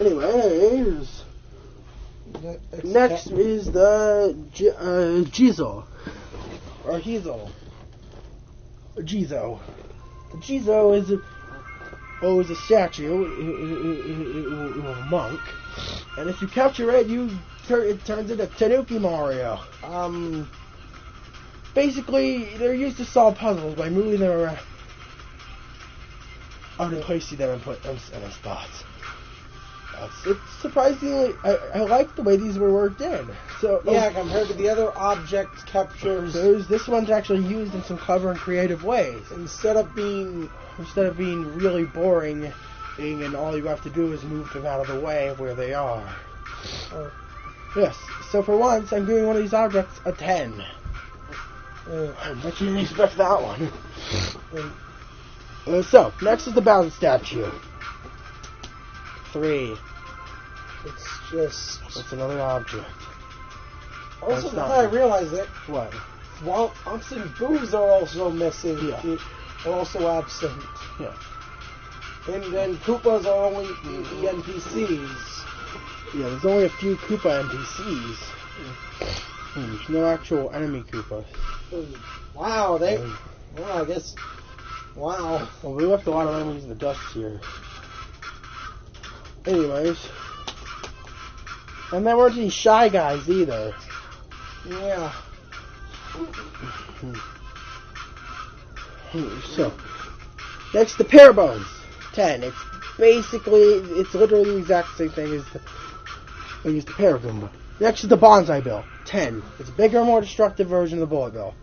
Anyways, next is the Jizo. Or Hizo. Jizo. The Jizo is a statue of a monk, and if you capture it, it turns into Tanuki Mario. Basically, they're used to solve puzzles by moving them around and placing them and put them in spots. It's surprisingly, I like the way these were worked in. So Yeah, compared to the other object captures. this one's actually used in some clever and creative ways. Instead of being really boring, and all you have to do is move them out of the way of where they are. Yes. So for once, I'm giving one of these objects a 10. I bet you didn't expect that one. So next is the Bowser statue. 3. it's just. That's another object. Also, That's now not- I realize it. What? While Unks and Boos are also missing, Yeah. are also absent. Yeah. And then Koopas are only the NPCs. Yeah, there's only a few Koopa NPCs. There's no actual enemy Koopas. Wow, well, I guess. Wow. Well, we left a lot of enemies in the dust here. Anyways. And there weren't any Shy Guys either. Yeah. So, next the Parabones. 10. It's literally the exact same thing as the Paragoomba. Next is the Bonsai Bill. 10. It's a bigger, more destructive version of the Bullet Bill.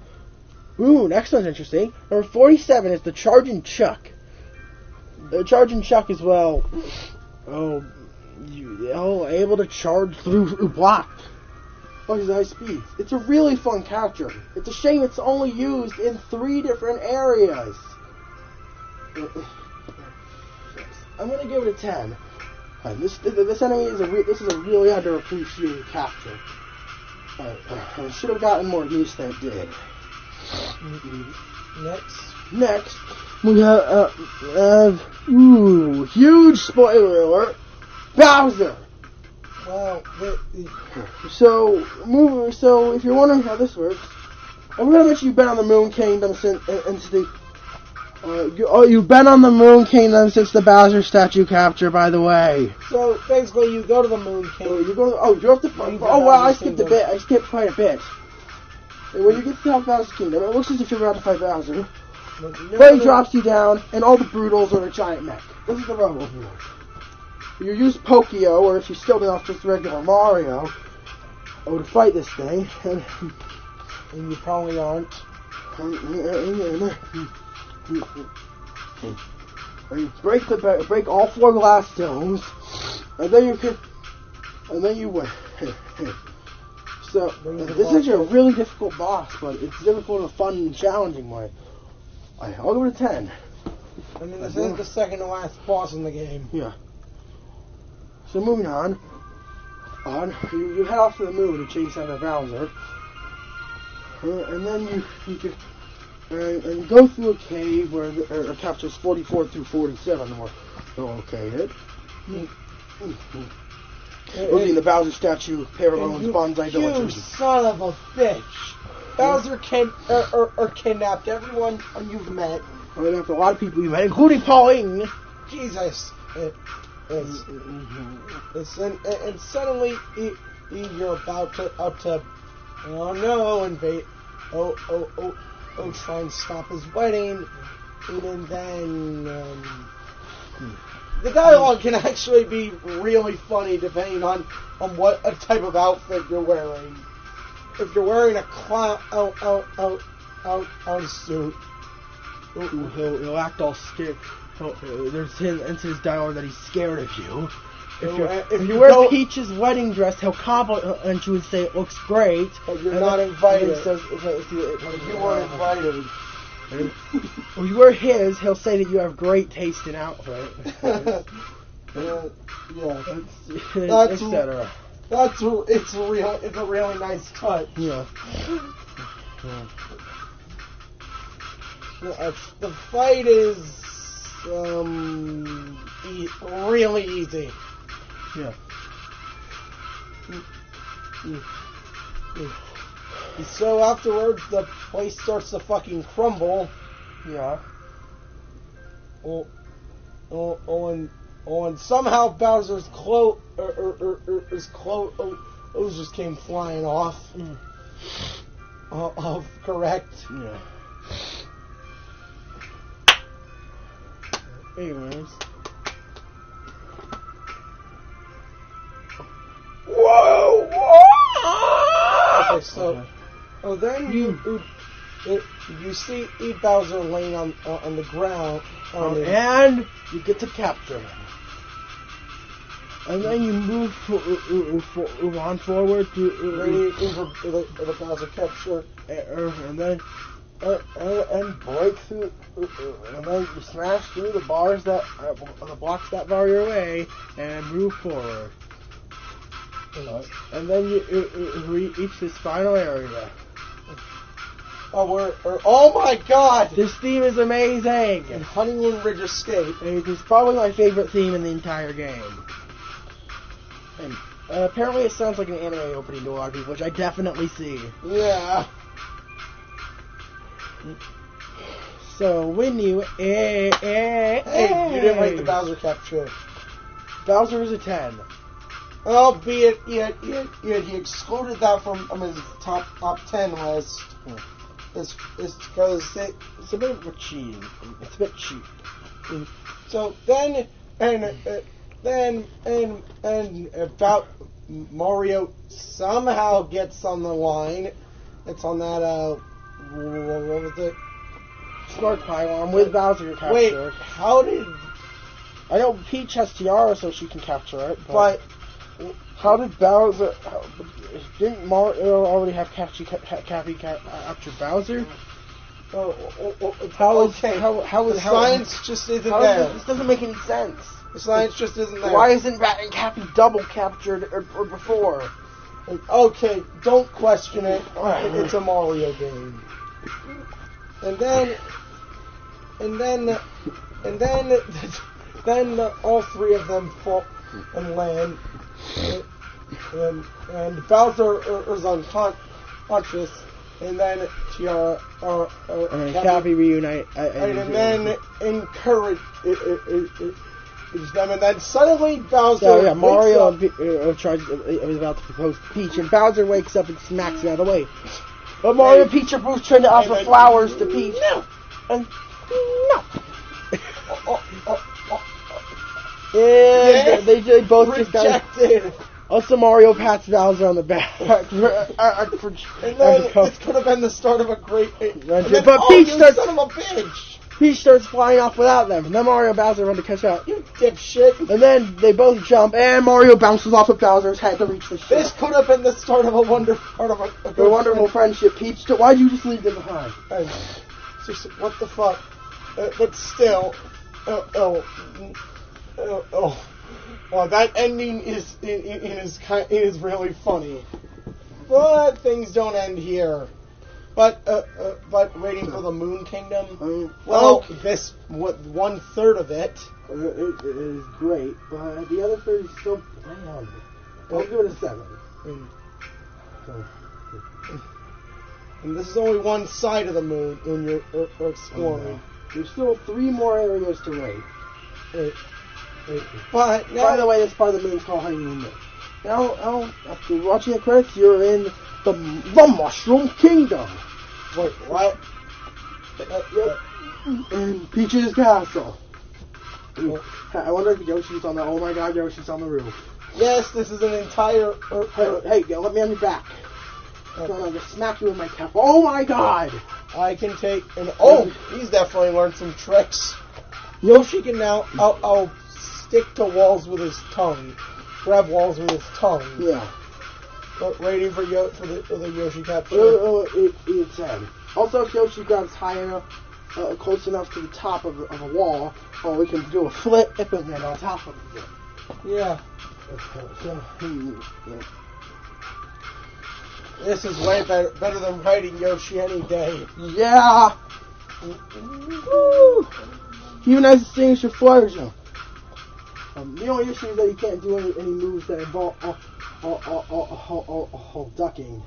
Ooh, next one's interesting. Number 47 is the Charging Chuck. The Charging Chuck is, able to charge through blocks. Oh, he's high speeds. It's a really fun capture. It's a shame it's only used in 3 different areas. I'm gonna give it a 10. This enemy is this is a really underappreciated capture. I should have gotten more use than it did. Next, we have huge spoiler alert, Bowser. Well, So if you're wondering how this works, I'm gonna mention you've been on the Moon Kingdom since you've been on the Moon Kingdom since the Bowser statue capture. By the way, so basically, you go to the Moon King. you have to. I skipped a bit. I skipped quite a bit. And when you get to Bowser's Kingdom, it looks as if you're about to fight Bowser. But he drops you down, and all the Broodals are a giant mech. This is the Rumble Board. You use Pokio, or if you still off just regular Mario, to fight this thing, and you probably aren't. You break all 4 glass stones, and then you win. So this is actually a really difficult boss, but it's difficult in a fun and challenging way. I'll give it a 10. I mean, this is the second to last boss in the game. Yeah. So moving on, you head off to the moon to chase after Bowser, and then you can and go through a cave where captures 44 through 47 were located. Looking the Bowser statue, Parabones, Bonsai You Villagers. son of a bitch! Bowser kidnapped everyone you've met. I mean, after a lot of people you met, including Pauline. Jesus. And suddenly you're about to invade. Try and stop his wedding, and then the dialogue can actually be really funny depending on what type of outfit you're wearing. If you're wearing a clown suit, He'll act all scared. There's hints in his dialogue that he's scared of you. If you wear Peach's wedding dress, he'll compliment you and say it looks great. But you're not invited. You weren't invited. When you wear his, he'll say that you have great taste in outfit. Etc. It's a really nice touch. Yeah. The fight is really easy. Yeah. So afterwards, the place starts to fucking crumble. Yeah. And somehow Bowser's clothes just came flying off. Correct. Yeah. Anyways. Whoa! Okay, so then you see Bowser laying on the ground, And you get to capture him. And then you move on forward to the Bowser capture, and then break through, and then you smash through the bars the blocks that bar your way, and move forward. And then you reach this final area. Oh my God! This theme is amazing. And Honeymoon Ridge Escape. It is probably my favorite theme in the entire game. And apparently it sounds like an anime opening to a lot of people, which I definitely see. Yeah. So when you Hey, you didn't like the Bowser capture. Bowser is a 10. Albeit, he excluded that from his top 10 list. It's because It's a bit of a cheat. It's a bit cheap. So then about Mario somehow gets on the line. It's on that what was it? Smart pylon with Bowser captured. Wait, how did? I know Peach has Tiara so she can capture it, But how did Bowser? Didn't Mario already have Cappy capture Bowser? How is the science just isn't there? This doesn't make any sense. The science just isn't there. Why isn't Cappy double captured or before? Okay, don't question it. It's a Mario game. And then all three of them fall and land, and Bowser is unconscious, and then Tiara and Cappy reunite, and then encourage them, and then suddenly Bowser. Mario was about to propose to Peach, and Bowser wakes up and smacks him out of the way. But Mario and Peach are both trying to offer flowers to Peach. No. And no. And they both rejected. Also, Mario pats Bowser on the back. And then it could have been the start of a great. But Peach starts. Son of a bitch. Peach starts flying off without them. And then Mario and Bowser run to catch up. You dipshit. And then they both jump, and Mario bounces off of Bowser's head to reach the ship. This could have been the start of a wonderful friendship. Peach, why'd you just leave them behind? What the fuck? But still, that ending is really funny. But things don't end here. But waiting for the Moon Kingdom. This 1/3 of it. It is great, but the other 3 is still bland. I'll give it a 7. And this is only one side of the moon when you're exploring. There's still 3 more areas to rate. But by the way, this part of the moon is called Honeymoon Ridge. Now, after watching the credits, you're in the Mushroom Kingdom. Wait, what? In Peach's castle. I wonder if Yoshi's on the. Oh my God, Yoshi's on the roof. Yes, this is an entire. Hey, let me on your back. I'm gonna just smack you with my cap. Oh my God! I can take an. He's definitely learned some tricks. Yoshi can now. I'll stick to walls with his tongue. Grab walls with his tongue. Yeah. Waiting for the Yoshi capture. It's also, if Yoshi grabs high enough, close enough to the top of a wall, we can do a flip and then on top of it. Yeah. This is way better than riding Yoshi any day. Yeah. Woo. Even as it sings your flutters now. The only issue is that you can't do any moves that involve all ducking.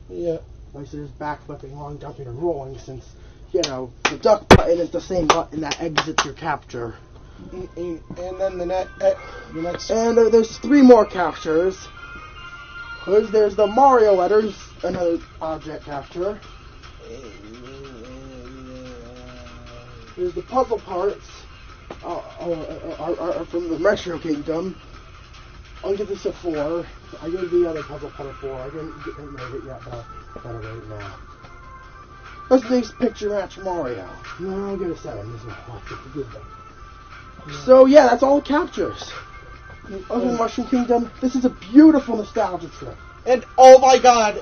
Yeah. Like so just backflipping, long jumping, and rolling, since the duck button is the same button that exits your capture. And then the next. And there's 3 more captures. There's the Mario letters, another object capture. There's the puzzle parts are from the Retro Kingdom. I'll give this a 4. I gave the other puzzle part a 4. I didn't rate it yet, but I'll rate it now. Let's next picture match Mario. No, I'll give it a 7. This is a good one. So yeah, that's all the captures. Other than Mushroom Kingdom, this is a beautiful nostalgia trip. And oh my God,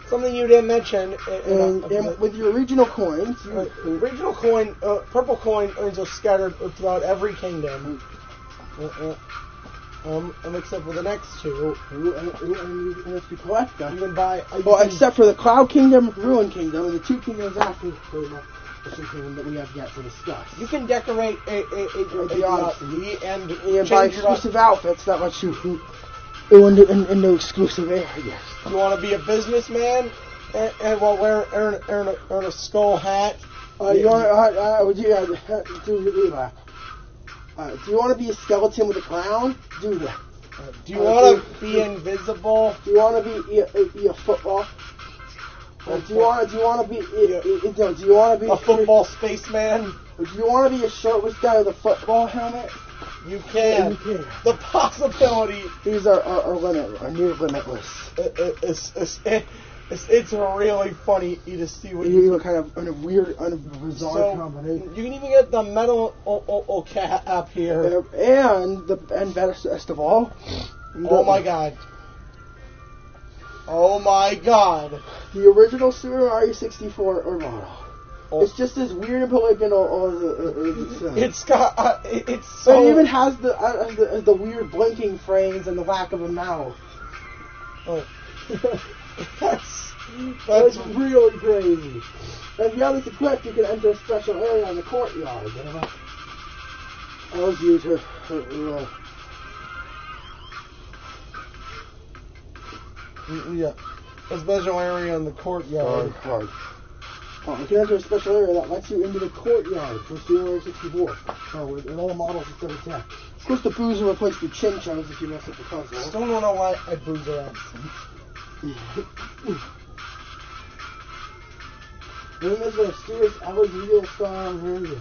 something you didn't mention. And with your regional coins, regional coin, purple coins are scattered throughout every kingdom. Except for the next 2. And if you collect them, you can buy. Except for the Cloud Kingdom, Ruin Kingdom, and the 2 kingdoms after the kingdom that we have yet to discuss. You can decorate the Odyssey and buy exclusive outfits that let you go into exclusive areas. You want to be a businessman and earn a skull hat? Do you want to be a skeleton with a crown? Do that. Do you want to be invisible? Do you want to be a football? Do you want to be a football spaceman? Do you want to be a shirtless guy with a football helmet? You can. You can. The possibility. These are near limitless. It's really funny to see what you kind of in a weird, bizarre combination. You can even get the metal cap here. And best of all. Oh my God. Oh my God. The original Super Mario 64 model. It's just as weird and polygonal as it's got. It's so. But it even has the weird blinking frames and the lack of a mouth. Oh. That's really crazy. And if you have this equipped, you can enter a special area in the courtyard. Allows you to. Yeah, a special area in the courtyard. You can enter a special area that lets you into the courtyard for Super 64. With all the models instead of 10. Of course, the boozer replaced the chin-chons if you mess up the puzzle. Still don't know why I boozer accent. And then there's a serious Elizabeth style version.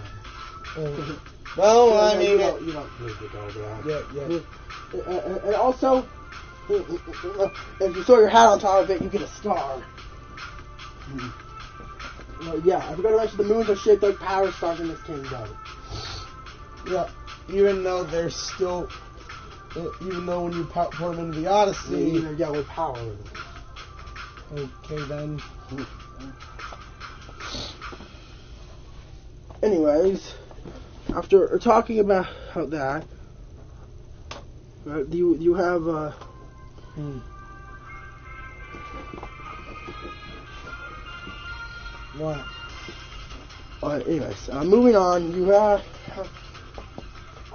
Well, I mean... You don't need to go there. Yeah. And also, if you throw your hat on top of it, you get a star. Yeah, I forgot to mention the moons are shaped like power stars in this kingdom. Yeah, even though they're still... Even though when you put them into the Odyssey... They're yellow power. Okay, then. Anyways, after talking about that, you have What? Anyways, moving on. You have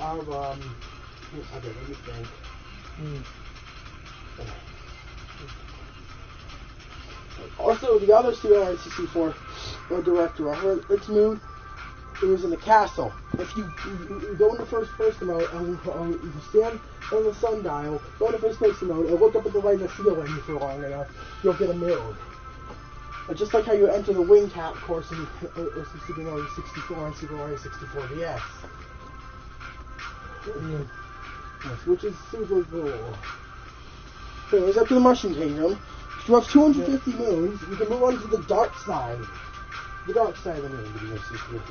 okay, let me think. Also, the other Super 64 director, I heard its moon. It was in the castle. If you go into first person mode, and if you stand on the sundial, go into first person mode, and look up at the light in the ceiling for long enough, you'll get a moon. Just like how you enter the wing cap course in Super Mario 64 and Super Mario 64 DS. Which is super cool. Anyways, up to the Mushroom Kingdom. If you have 250 moons, you can move on to the dark side. The dark side of the moon, to be more specific.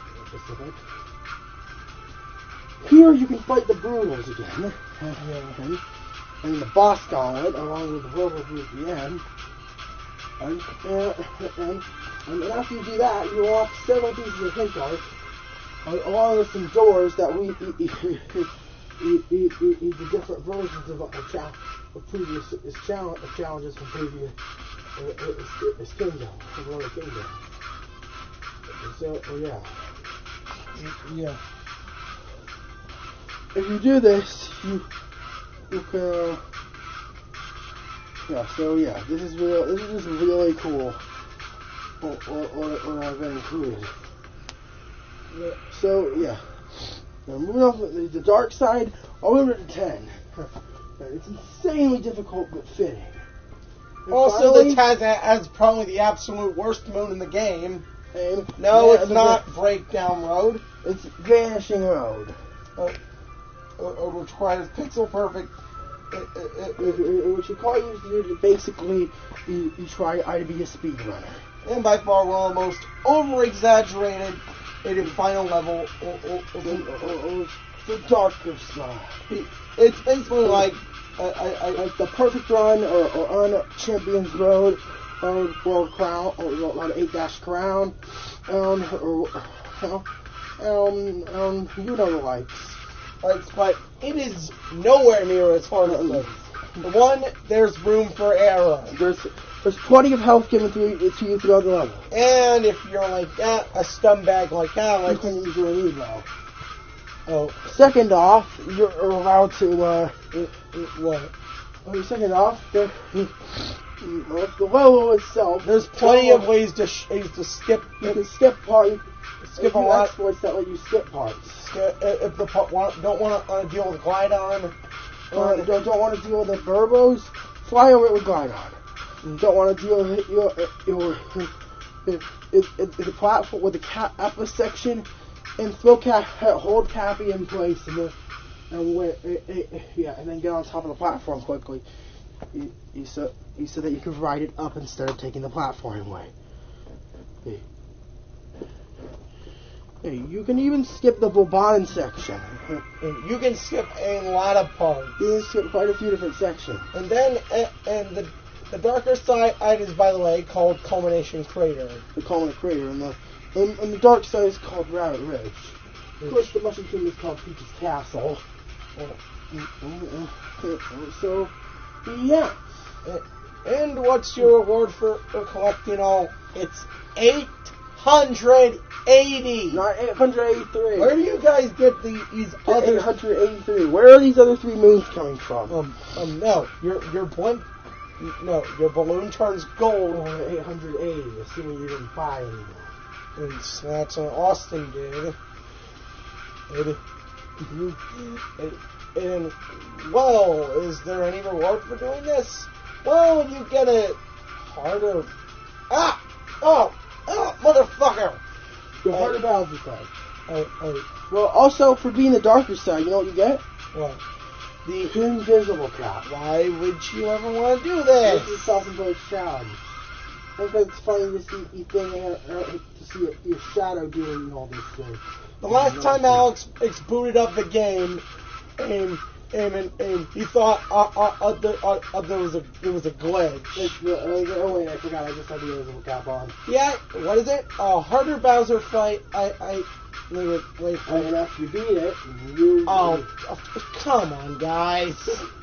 Here you can fight the Brutals again. And the boss gauntlet, along with the Robo Brute at the end. And after you do that, you unlock several pieces of hint art, along with some doors that we the different versions of previous challenges from previous kingdom, from Royal Kingdom. So, yeah. if you do this, you can. This is just really cool. What I've included. So yeah. Now moving off the dark side, all the way to 10. It's insanely difficult but fitting. And Also, finally, the 10 has probably the absolute worst moon in the game. No, it's not Breakdown Road. It's Vanishing Road. Which requires pixel perfect. What you call you basically you try to be a speedrunner. And by far one of the most over-exaggerated final level. The darker side. It's basically like the perfect run or on Champions Road or World Crown or on 8-Dash Crown you know the likes. But it is nowhere near as hard as this. One, there's room for error. There's plenty of health given to you throughout the level. And if you're like a scumbag like Alex, you can usually need though. Oh. Second off, you're allowed to what? Second off, the level itself. There's plenty of ways to skip. You can skip parts. Skip a lot. Exploits that let you skip parts. If the part don't want to deal with Glidon, or don't want to deal with the Burbos, fly over it with Glidon. Don't want to deal with the platform with the upper section, and hold Cappy in place and then get on top of the platform quickly. So that you can ride it up instead of taking the platform away. You can even skip the Boban section. You can skip a lot of parts. You can skip quite a few different sections. And then, the darker side is, by the way, called Culmination Crater. The Culmination Crater, and the dark side is called Rabbit Ridge. Of course, the Mushroom Kingdom is called Peach's Castle. So, yeah. And what's your reward for collecting all? It's 880. Not 883. Where do you guys get these other 883? Where are these other 3 moons coming from? No, your blimp. No, your balloon turns gold. 880. Assuming you didn't buy any. And that's what Austin did. And well, is there any reward for doing this? Well, you get a harder. Motherfucker! The harder Bowser side. Well, also for being the darker side, you know what you get? What? The invisible cap. Why would you ever want to do this? This is a self-imposed challenge. I think it's funny to see your shadow doing all these things. The last time Alex booted up the game, and he thought there was a glitch. Oh wait, I forgot. I just had the invisible cap on. Yeah, what is it? A harder Bowser fight. Wait. And after you beat it, come on, guys.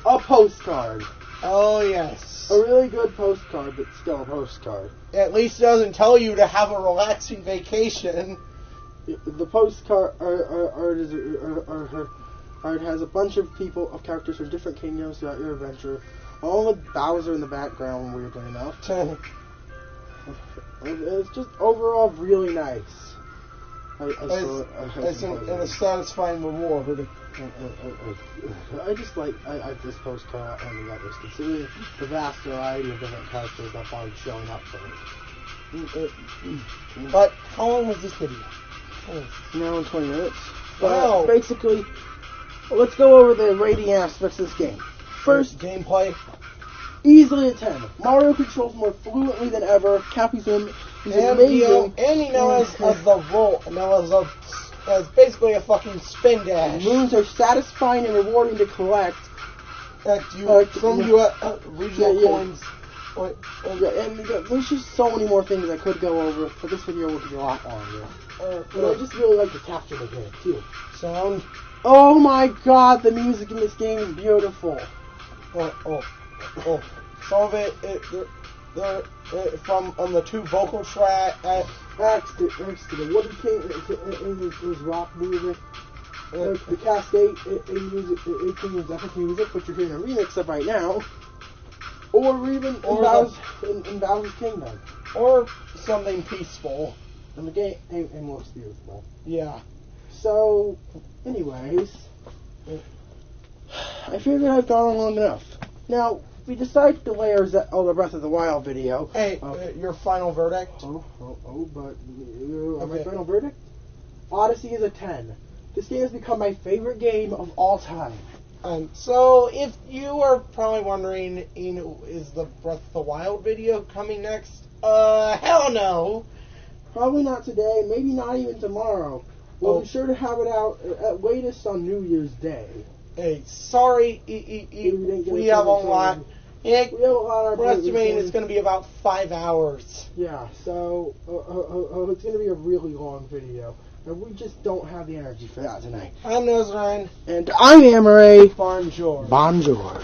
A postcard. Oh yes. A really good postcard, but still a postcard. At least it doesn't tell you to have a relaxing vacation. The postcard art has a bunch of characters from different kingdoms throughout your adventure, all with Bowser in the background, weirdly enough. It's just overall really nice. It's a satisfying reward. I just like this postcard and the others, considering the vast variety of different characters that are showing up for it. But how long was this video? Now in 20 minutes. Wow. Basically, let's go over the rating aspects of this game. First, gameplay. Easily a 10. Mario controls more fluently than ever. Cappy's is amazing. And he now has the roll. Now has basically a fucking spin dash. Moons are satisfying and rewarding to collect. From regional coins. And there's just so many more things I could go over, but this video would be a lot longer. But I just really like to capture the game, too. Sound? Oh my god, the music in this game is beautiful. Some of it from on the 2 vocal track. Next to the Wooden King, it was rock music. The Cascade music, 18 years epic music, which you're hearing a remix of right now, or even in Bowser's Kingdom, or something peaceful. And the game and most beautiful. Yeah. So, anyways, I figured I've gone on long enough. Now, we decided to delay our Zelda Breath of the Wild video. Hey, your final verdict? My final verdict? Odyssey is a 10. This game has become my favorite game of all time. So, if you are probably wondering, is the Breath of the Wild video coming next? Hell no! Probably not today, maybe not even tomorrow. We'll be sure to have it out at latest on New Year's Day. Hey, sorry, we have a lot. We have a lot on we're estimating it's going to be about 5 hours. Yeah, so it's going to be a really long video. And we just don't have the energy for that tonight. I'm Nose Ryan. And I'm Amaray. Bonjour. Bonjour.